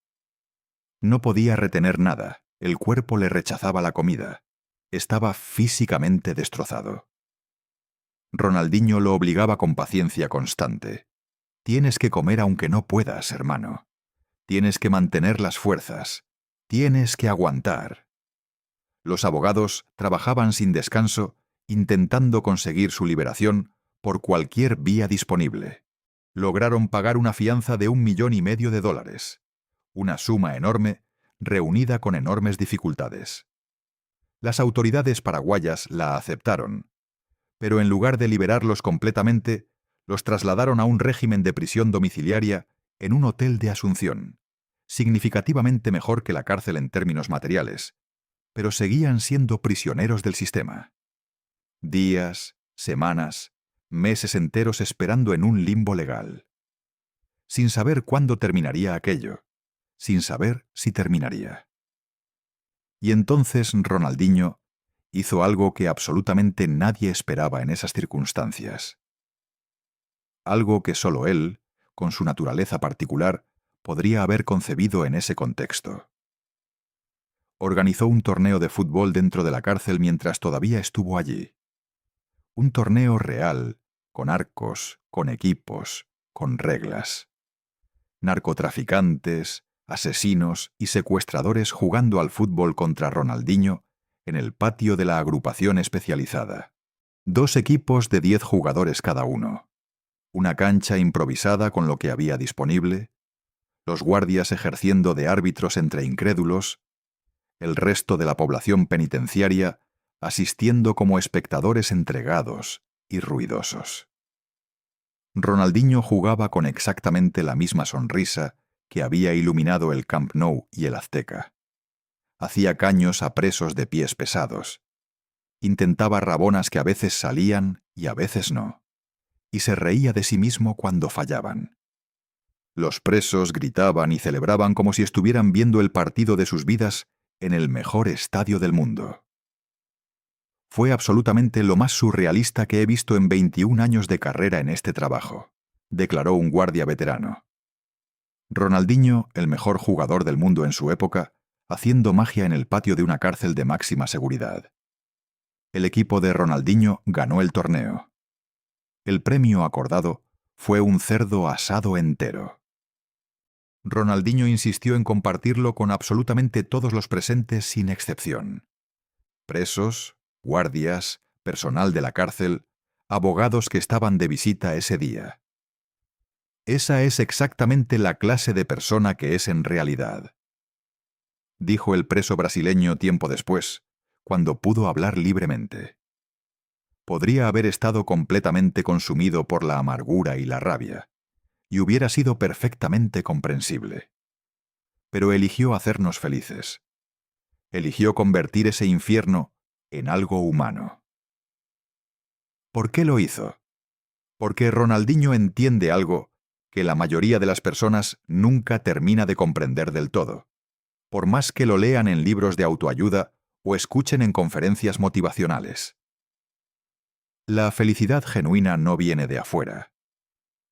No podía retener nada, el cuerpo le rechazaba la comida, estaba físicamente destrozado. Ronaldinho lo obligaba con paciencia constante. «Tienes que comer aunque no puedas, hermano. Tienes que mantener las fuerzas. Tienes que aguantar». Los abogados trabajaban sin descanso, intentando conseguir su liberación por cualquier vía disponible. Lograron pagar una fianza de $1,500,000, una suma enorme, reunida con enormes dificultades. Las autoridades paraguayas la aceptaron, pero en lugar de liberarlos completamente, los trasladaron a un régimen de prisión domiciliaria en un hotel de Asunción, significativamente mejor que la cárcel en términos materiales, pero seguían siendo prisioneros del sistema. Días, semanas, meses enteros esperando en un limbo legal. Sin saber cuándo terminaría aquello, sin saber si terminaría. Y entonces Ronaldinho hizo algo que absolutamente nadie esperaba en esas circunstancias. Algo que solo él, con su naturaleza particular, podría haber concebido en ese contexto. Organizó un torneo de fútbol dentro de la cárcel mientras todavía estuvo allí. Un torneo real, con arcos, con equipos, con reglas. Narcotraficantes, asesinos y secuestradores jugando al fútbol contra Ronaldinho en el patio de la agrupación especializada. 2 equipos de 10 jugadores cada uno. Una cancha improvisada con lo que había disponible, los guardias ejerciendo de árbitros entre incrédulos, el resto de la población penitenciaria asistiendo como espectadores entregados y ruidosos. Ronaldinho jugaba con exactamente la misma sonrisa que había iluminado el Camp Nou y el Azteca. Hacía caños a presos de pies pesados. Intentaba rabonas que a veces salían y a veces no. Y se reía de sí mismo cuando fallaban. Los presos gritaban y celebraban como si estuvieran viendo el partido de sus vidas en el mejor estadio del mundo. Fue absolutamente lo más surrealista que he visto en 21 años de carrera en este trabajo, declaró un guardia veterano. Ronaldinho, el mejor jugador del mundo en su época, haciendo magia en el patio de una cárcel de máxima seguridad. El equipo de Ronaldinho ganó el torneo. El premio acordado fue un cerdo asado entero. Ronaldinho insistió en compartirlo con absolutamente todos los presentes sin excepción. Presos, guardias, personal de la cárcel, abogados que estaban de visita ese día. Esa es exactamente la clase de persona que es en realidad, dijo el preso brasileño tiempo después, cuando pudo hablar libremente. Podría haber estado completamente consumido por la amargura y la rabia, y hubiera sido perfectamente comprensible. pero eligió hacernos felices. Eligió convertir ese infierno en algo humano. ¿Por qué lo hizo? Porque Ronaldinho entiende algo que la mayoría de las personas nunca termina de comprender del todo, por más que lo lean en libros de autoayuda o escuchen en conferencias motivacionales. La felicidad genuina no viene de afuera.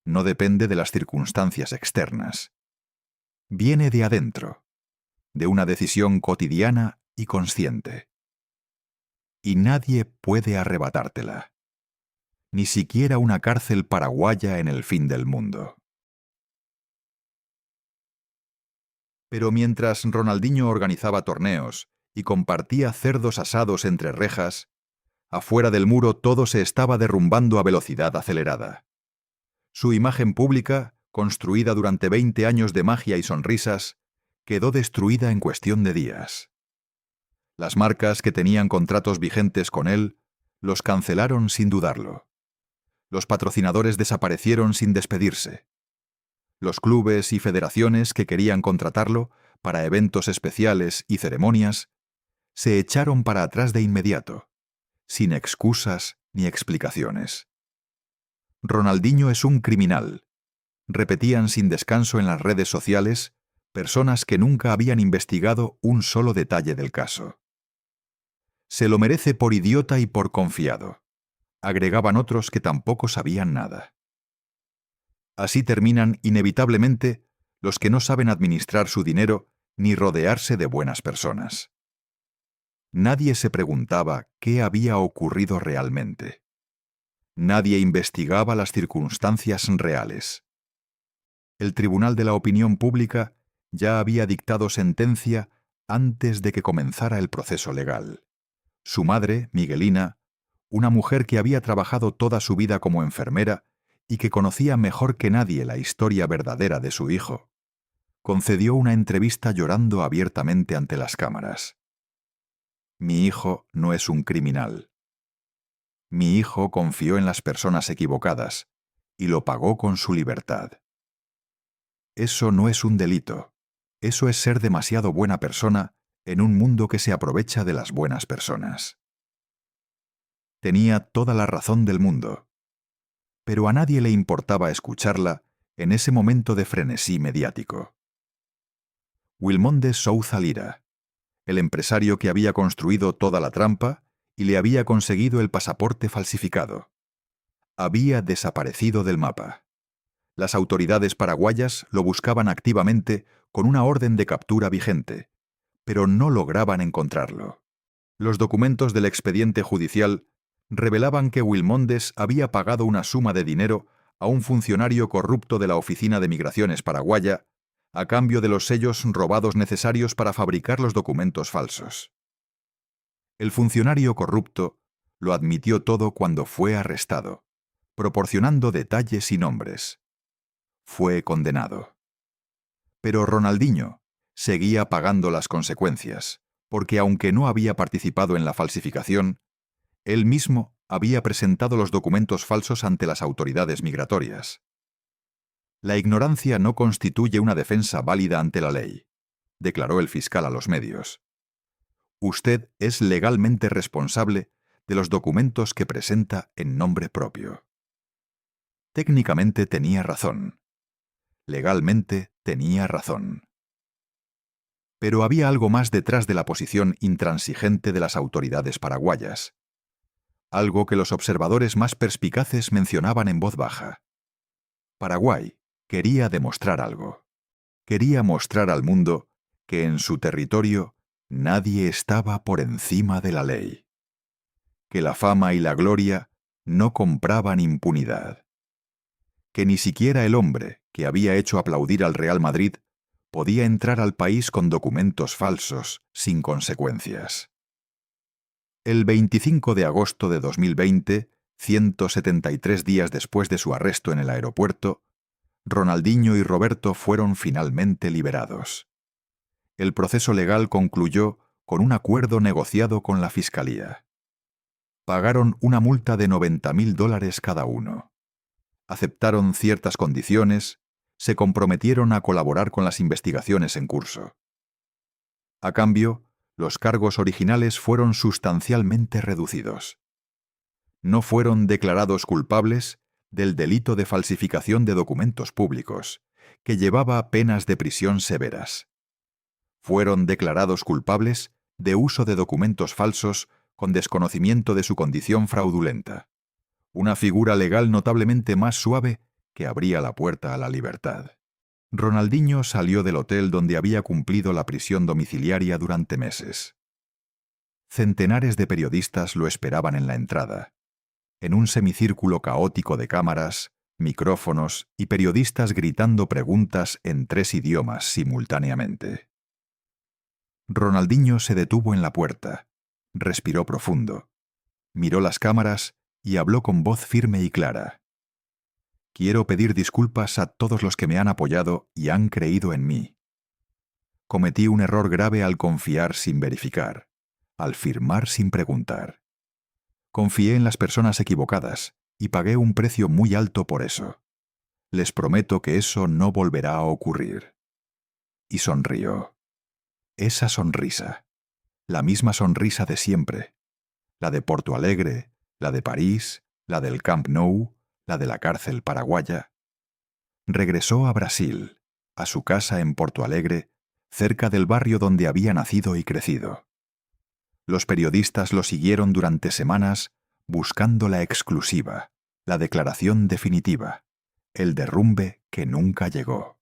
No depende de las circunstancias externas. Viene de adentro, de una decisión cotidiana y consciente. Y nadie puede arrebatártela. Ni siquiera una cárcel paraguaya en el fin del mundo. Pero mientras Ronaldinho organizaba torneos y compartía cerdos asados entre rejas, afuera del muro todo se estaba derrumbando a velocidad acelerada. Su imagen pública, construida durante 20 años de magia y sonrisas, quedó destruida en cuestión de días. Las marcas que tenían contratos vigentes con él los cancelaron sin dudarlo. Los patrocinadores desaparecieron sin despedirse. Los clubes y federaciones que querían contratarlo para eventos especiales y ceremonias se echaron para atrás de inmediato, sin excusas ni explicaciones. Ronaldinho es un criminal, repetían sin descanso en las redes sociales personas que nunca habían investigado un solo detalle del caso. Se lo merece por idiota y por confiado, agregaban otros que tampoco sabían nada. Así terminan inevitablemente los que no saben administrar su dinero ni rodearse de buenas personas. Nadie se preguntaba qué había ocurrido realmente. Nadie investigaba las circunstancias reales. El Tribunal de la Opinión Pública ya había dictado sentencia antes de que comenzara el proceso legal. Su madre, Miguelina, una mujer que había trabajado toda su vida como enfermera y que conocía mejor que nadie la historia verdadera de su hijo, concedió una entrevista llorando abiertamente ante las cámaras. Mi hijo no es un criminal. Mi hijo confió en las personas equivocadas y lo pagó con su libertad. Eso no es un delito. Eso es ser demasiado buena persona en un mundo que se aprovecha de las buenas personas. Tenía toda la razón del mundo, pero a nadie le importaba escucharla en ese momento de frenesí mediático. Wilmondes Souza Lira, el empresario que había construido toda la trampa y le había conseguido el pasaporte falsificado, había desaparecido del mapa. Las autoridades paraguayas lo buscaban activamente con una orden de captura vigente, pero no lograban encontrarlo. Los documentos del expediente judicial revelaban que Wilmondes había pagado una suma de dinero a un funcionario corrupto de la Oficina de Migraciones paraguaya a cambio de los sellos robados necesarios para fabricar los documentos falsos. El funcionario corrupto lo admitió todo cuando fue arrestado, proporcionando detalles y nombres. Fue condenado. Pero Ronaldinho seguía pagando las consecuencias, porque aunque no había participado en la falsificación, él mismo había presentado los documentos falsos ante las autoridades migratorias. La ignorancia no constituye una defensa válida ante la ley, declaró el fiscal a los medios. Usted es legalmente responsable de los documentos que presenta en nombre propio. Técnicamente tenía razón. Legalmente tenía razón. Pero había algo más detrás de la posición intransigente de las autoridades paraguayas. Algo que los observadores más perspicaces mencionaban en voz baja. Paraguay quería demostrar algo. Quería mostrar al mundo que en su territorio nadie estaba por encima de la ley. Que la fama y la gloria no compraban impunidad. Que ni siquiera el hombre que había hecho aplaudir al Real Madrid podía entrar al país con documentos falsos, sin consecuencias. El 25 de agosto de 2020, 173 días después de su arresto en el aeropuerto, Ronaldinho y Roberto fueron finalmente liberados. El proceso legal concluyó con un acuerdo negociado con la Fiscalía. Pagaron una multa de $90.000 cada uno. Aceptaron ciertas condiciones, se comprometieron a colaborar con las investigaciones en curso. A cambio, los cargos originales fueron sustancialmente reducidos. No fueron declarados culpables del delito de falsificación de documentos públicos, que llevaba penas de prisión severas. Fueron declarados culpables de uso de documentos falsos con desconocimiento de su condición fraudulenta, una figura legal notablemente más suave que abría la puerta a la libertad. Ronaldinho salió del hotel donde había cumplido la prisión domiciliaria durante meses. Centenares de periodistas lo esperaban en la entrada, en un semicírculo caótico de cámaras, micrófonos y periodistas gritando preguntas en 3 idiomas simultáneamente. Ronaldinho se detuvo en la puerta, respiró profundo, miró las cámaras y habló con voz firme y clara. Quiero pedir disculpas a todos los que me han apoyado y han creído en mí. Cometí un error grave al confiar sin verificar, al firmar sin preguntar. Confié en las personas equivocadas y pagué un precio muy alto por eso. Les prometo que eso no volverá a ocurrir. Y sonrió. Esa sonrisa, la misma sonrisa de siempre, la de Porto Alegre, la de París, la del Camp Nou, la de la cárcel paraguaya. Regresó a Brasil, a su casa en Porto Alegre, cerca del barrio donde había nacido y crecido. Los periodistas lo siguieron durante semanas buscando la exclusiva, la declaración definitiva, el derrumbe que nunca llegó.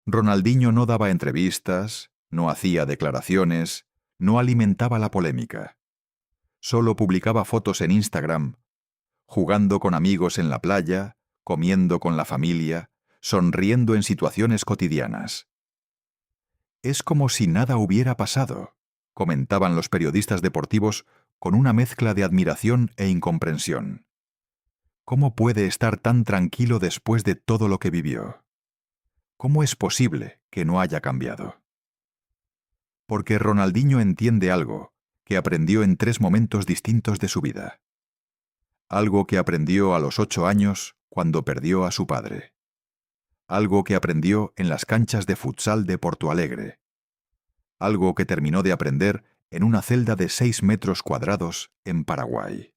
Ronaldinho no daba entrevistas, no hacía declaraciones, no alimentaba la polémica. Solo publicaba fotos en Instagram, jugando con amigos en la playa, comiendo con la familia, sonriendo en situaciones cotidianas. Es como si nada hubiera pasado, comentaban los periodistas deportivos con una mezcla de admiración e incomprensión. ¿Cómo puede estar tan tranquilo después de todo lo que vivió? ¿Cómo es posible que no haya cambiado? Porque Ronaldinho entiende algo que aprendió en 3 momentos distintos de su vida. Algo que aprendió a los 8 años cuando perdió a su padre. Algo que aprendió en las canchas de futsal de Porto Alegre. Algo que terminó de aprender en una celda de 6 metros cuadrados en Paraguay.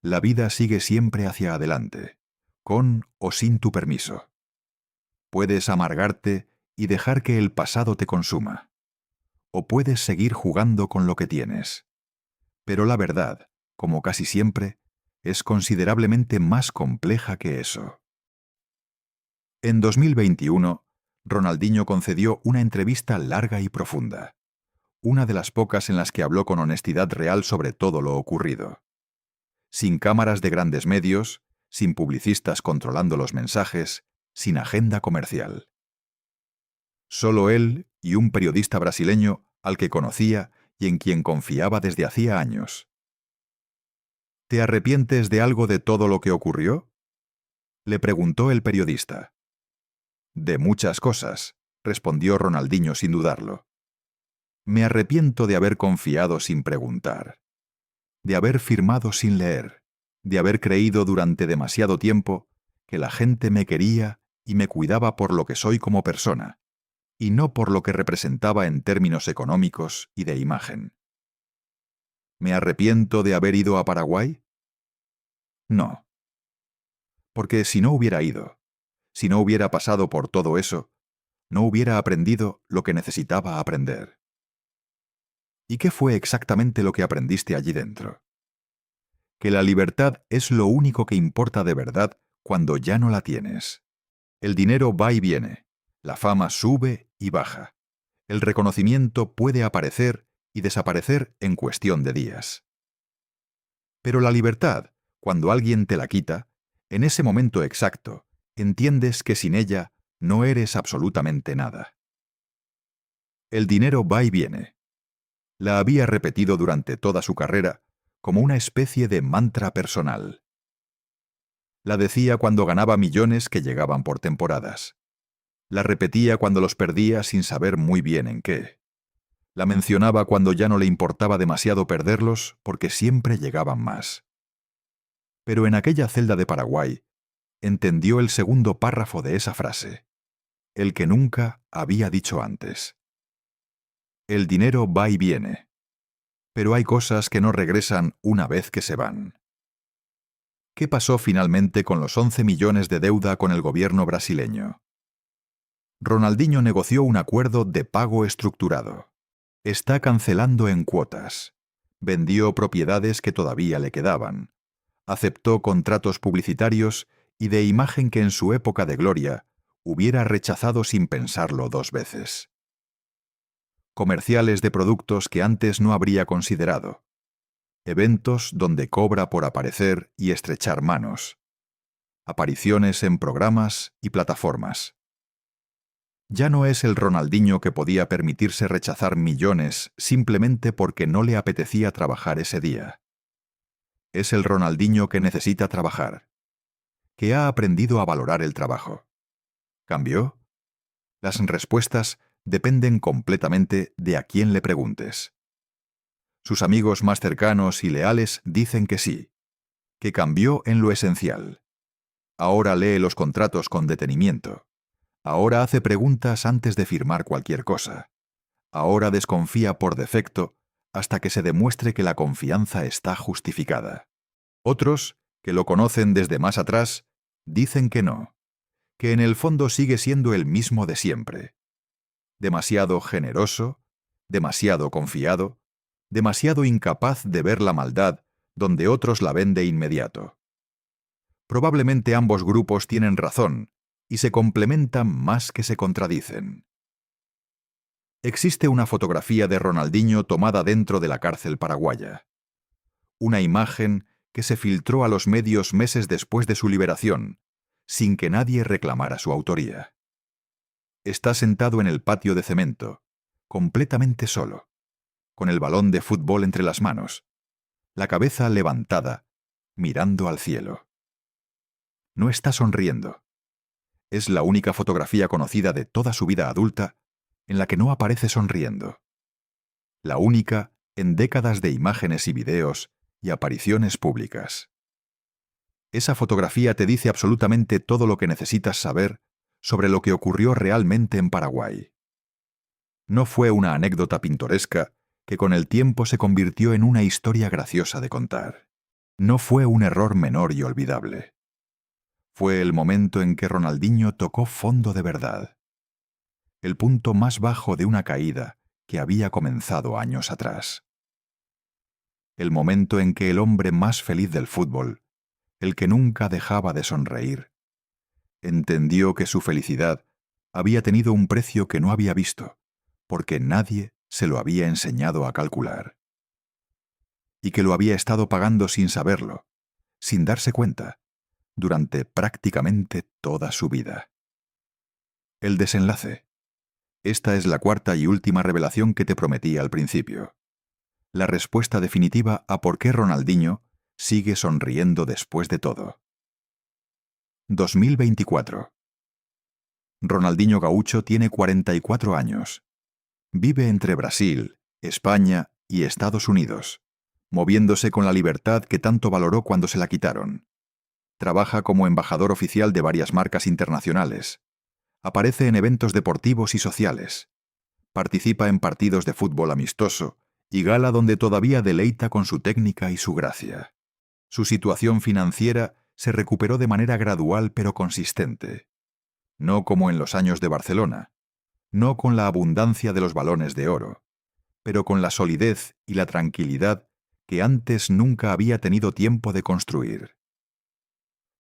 La vida sigue siempre hacia adelante, con o sin tu permiso. Puedes amargarte y dejar que el pasado te consuma. O puedes seguir jugando con lo que tienes. Pero la verdad, como casi siempre, es considerablemente más compleja que eso. En 2021, Ronaldinho concedió una entrevista larga y profunda, una de las pocas en las que habló con honestidad real sobre todo lo ocurrido. Sin cámaras de grandes medios, sin publicistas controlando los mensajes, sin agenda comercial. Solo él y un periodista brasileño al que conocía y en quien confiaba desde hacía años. ¿Te arrepientes de algo de todo lo que ocurrió?, le preguntó el periodista. De muchas cosas, respondió Ronaldinho sin dudarlo. Me arrepiento de haber confiado sin preguntar, de haber firmado sin leer, de haber creído durante demasiado tiempo que la gente me quería y me cuidaba por lo que soy como persona, y no por lo que representaba en términos económicos y de imagen. ¿Me arrepiento de haber ido a Paraguay? No. Porque si no hubiera ido, si no hubiera pasado por todo eso, no hubiera aprendido lo que necesitaba aprender. ¿Y qué fue exactamente lo que aprendiste allí dentro? Que la libertad es lo único que importa de verdad cuando ya no la tienes. El dinero va y viene, la fama sube y baja. El reconocimiento puede aparecer y desaparecer en cuestión de días. Pero la libertad, cuando alguien te la quita, en ese momento exacto, entiendes que sin ella no eres absolutamente nada. El dinero va y viene. La había repetido durante toda su carrera como una especie de mantra personal. La decía cuando ganaba millones que llegaban por temporadas. La repetía cuando los perdía sin saber muy bien en qué. La mencionaba cuando ya no le importaba demasiado perderlos porque siempre llegaban más. Pero en aquella celda de Paraguay, entendió el segundo párrafo de esa frase. el que nunca había dicho antes. El dinero va y viene, pero hay cosas que no regresan una vez que se van. ¿Qué pasó finalmente con los 11 millones de deuda con el gobierno brasileño? Ronaldinho negoció un acuerdo de pago estructurado. Está cancelando en cuotas. Vendió propiedades que todavía le quedaban. Aceptó contratos publicitarios y de imagen que en su época de gloria hubiera rechazado sin pensarlo 2 veces. Comerciales de productos que antes no habría considerado. Eventos donde cobra por aparecer y estrechar manos. Apariciones en programas y plataformas. Ya no es el Ronaldinho que podía permitirse rechazar millones simplemente porque no le apetecía trabajar ese día. Es el Ronaldinho que necesita trabajar, que ha aprendido a valorar el trabajo. ¿Cambió? Las respuestas dependen completamente de a quién le preguntes. Sus amigos más cercanos y leales dicen que sí, que cambió en lo esencial. Ahora lee los contratos con detenimiento. Ahora hace preguntas antes de firmar cualquier cosa. Ahora desconfía por defecto hasta que se demuestre que la confianza está justificada. Otros, que lo conocen desde más atrás, dicen que no, que en el fondo sigue siendo el mismo de siempre. Demasiado generoso, demasiado confiado, demasiado incapaz de ver la maldad donde otros la ven de inmediato. Probablemente ambos grupos tienen razón y se complementan más que se contradicen. Existe una fotografía de Ronaldinho tomada dentro de la cárcel paraguaya. Una imagen que se filtró a los medios meses después de su liberación, sin que nadie reclamara su autoría. Está sentado en el patio de cemento, completamente solo, con el balón de fútbol entre las manos, la cabeza levantada, mirando al cielo. No está sonriendo. Es la única fotografía conocida de toda su vida adulta en la que no aparece sonriendo. La única en décadas de imágenes y videos y apariciones públicas. Esa fotografía te dice absolutamente todo lo que necesitas saber sobre lo que ocurrió realmente en Paraguay. No fue una anécdota pintoresca que con el tiempo se convirtió en una historia graciosa de contar. No fue un error menor y olvidable. Fue el momento en que Ronaldinho tocó fondo de verdad. El punto más bajo de una caída que había comenzado años atrás. El momento en que el hombre más feliz del fútbol, el que nunca dejaba de sonreír, entendió que su felicidad había tenido un precio que no había visto, porque nadie se lo había enseñado a calcular. Y que lo había estado pagando sin saberlo, sin darse cuenta, durante prácticamente toda su vida. El desenlace. Esta es la cuarta y última revelación que te prometí al principio. La respuesta definitiva a por qué Ronaldinho sigue sonriendo después de todo. 2024. Ronaldinho Gaúcho tiene 44 años. Vive entre Brasil, España y Estados Unidos, moviéndose con la libertad que tanto valoró cuando se la quitaron. Trabaja como embajador oficial de varias marcas internacionales. Aparece en eventos deportivos y sociales. Participa en partidos de fútbol amistoso y gala donde todavía deleita con su técnica y su gracia. Su situación financiera se recuperó de manera gradual pero consistente. No como en los años de Barcelona, no con la abundancia de los balones de oro, pero con la solidez y la tranquilidad que antes nunca había tenido tiempo de construir.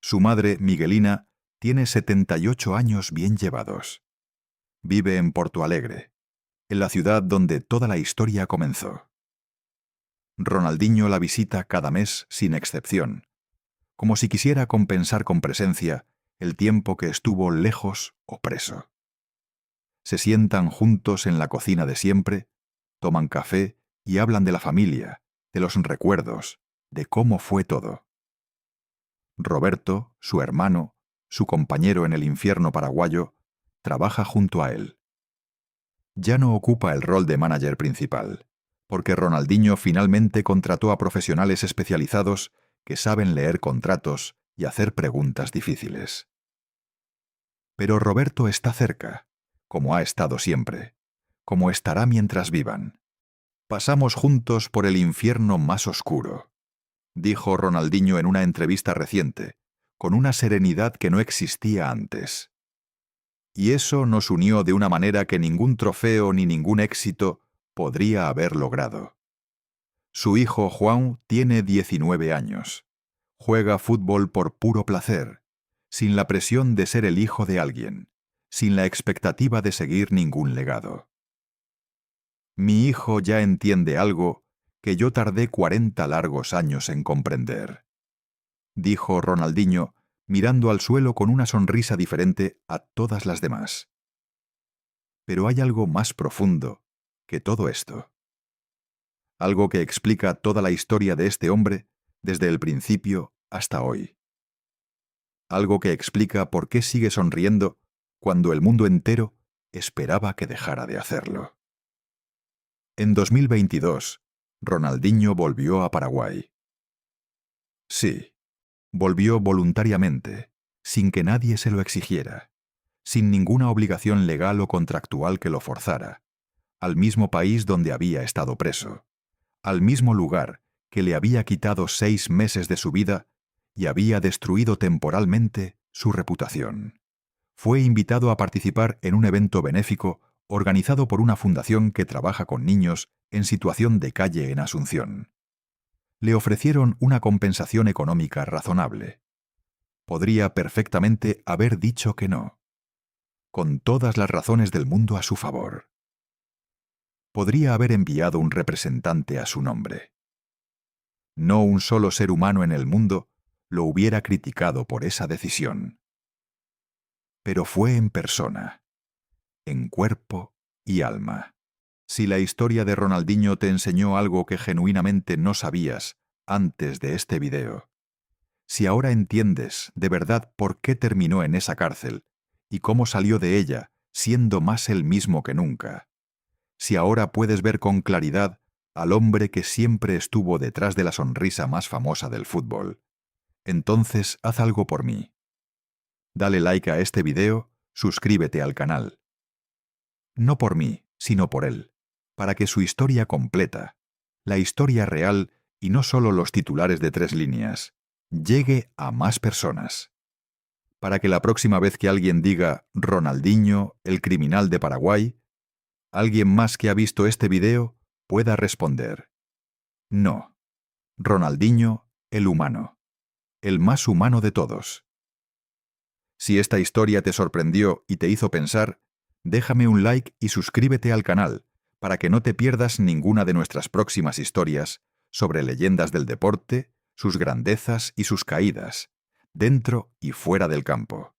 Su madre, Miguelina, tiene 78 años bien llevados. Vive en Porto Alegre, en la ciudad donde toda la historia comenzó. Ronaldinho la visita cada mes sin excepción, como si quisiera compensar con presencia el tiempo que estuvo lejos o preso. Se sientan juntos en la cocina de siempre, toman café y hablan de la familia, de los recuerdos, de cómo fue todo. Roberto, su hermano, su compañero en el infierno paraguayo, trabaja junto a él. Ya no ocupa el rol de manager principal, porque Ronaldinho finalmente contrató a profesionales especializados que saben leer contratos y hacer preguntas difíciles. Pero Roberto está cerca, como ha estado siempre, como estará mientras vivan. Pasamos juntos por el infierno más oscuro, dijo Ronaldinho en una entrevista reciente, con una serenidad que no existía antes. Y eso nos unió de una manera que ningún trofeo ni ningún éxito podría haber logrado. Su hijo Juan tiene 19 años. Juega fútbol por puro placer, sin la presión de ser el hijo de alguien, sin la expectativa de seguir ningún legado. Mi hijo ya entiende algo que yo tardé 40 largos años en comprender, dijo Ronaldinho, mirando al suelo con una sonrisa diferente a todas las demás. Pero hay algo más profundo que todo esto. Algo que explica toda la historia de este hombre desde el principio hasta hoy. Algo que explica por qué sigue sonriendo cuando el mundo entero esperaba que dejara de hacerlo. En 2022, Ronaldinho volvió a Paraguay. Sí, volvió voluntariamente, sin que nadie se lo exigiera, sin ninguna obligación legal o contractual que lo forzara, al mismo país donde había estado preso, al mismo lugar que le había quitado 6 meses de su vida y había destruido temporalmente su reputación. Fue invitado a participar en un evento benéfico organizado por una fundación que trabaja con niños en situación de calle en Asunción. Le ofrecieron una compensación económica razonable. Podría perfectamente haber dicho que no, con todas las razones del mundo a su favor. Podría haber enviado un representante a su nombre. No un solo ser humano en el mundo lo hubiera criticado por esa decisión. Pero fue en persona, en cuerpo y alma. Si la historia de Ronaldinho te enseñó algo que genuinamente no sabías antes de este video, si ahora entiendes de verdad por qué terminó en esa cárcel y cómo salió de ella siendo más él mismo que nunca, si ahora puedes ver con claridad al hombre que siempre estuvo detrás de la sonrisa más famosa del fútbol, entonces haz algo por mí. Dale like a este video, suscríbete al canal. No por mí, sino por él, para que su historia completa, la historia real y no solo los titulares de 3 líneas, llegue a más personas. Para que la próxima vez que alguien diga Ronaldinho, el criminal de Paraguay, alguien más que ha visto este video pueda responder: no, Ronaldinho, el humano, el más humano de todos. Si esta historia te sorprendió y te hizo pensar, déjame un like y suscríbete al canal para que no te pierdas ninguna de nuestras próximas historias sobre leyendas del deporte, sus grandezas y sus caídas, dentro y fuera del campo.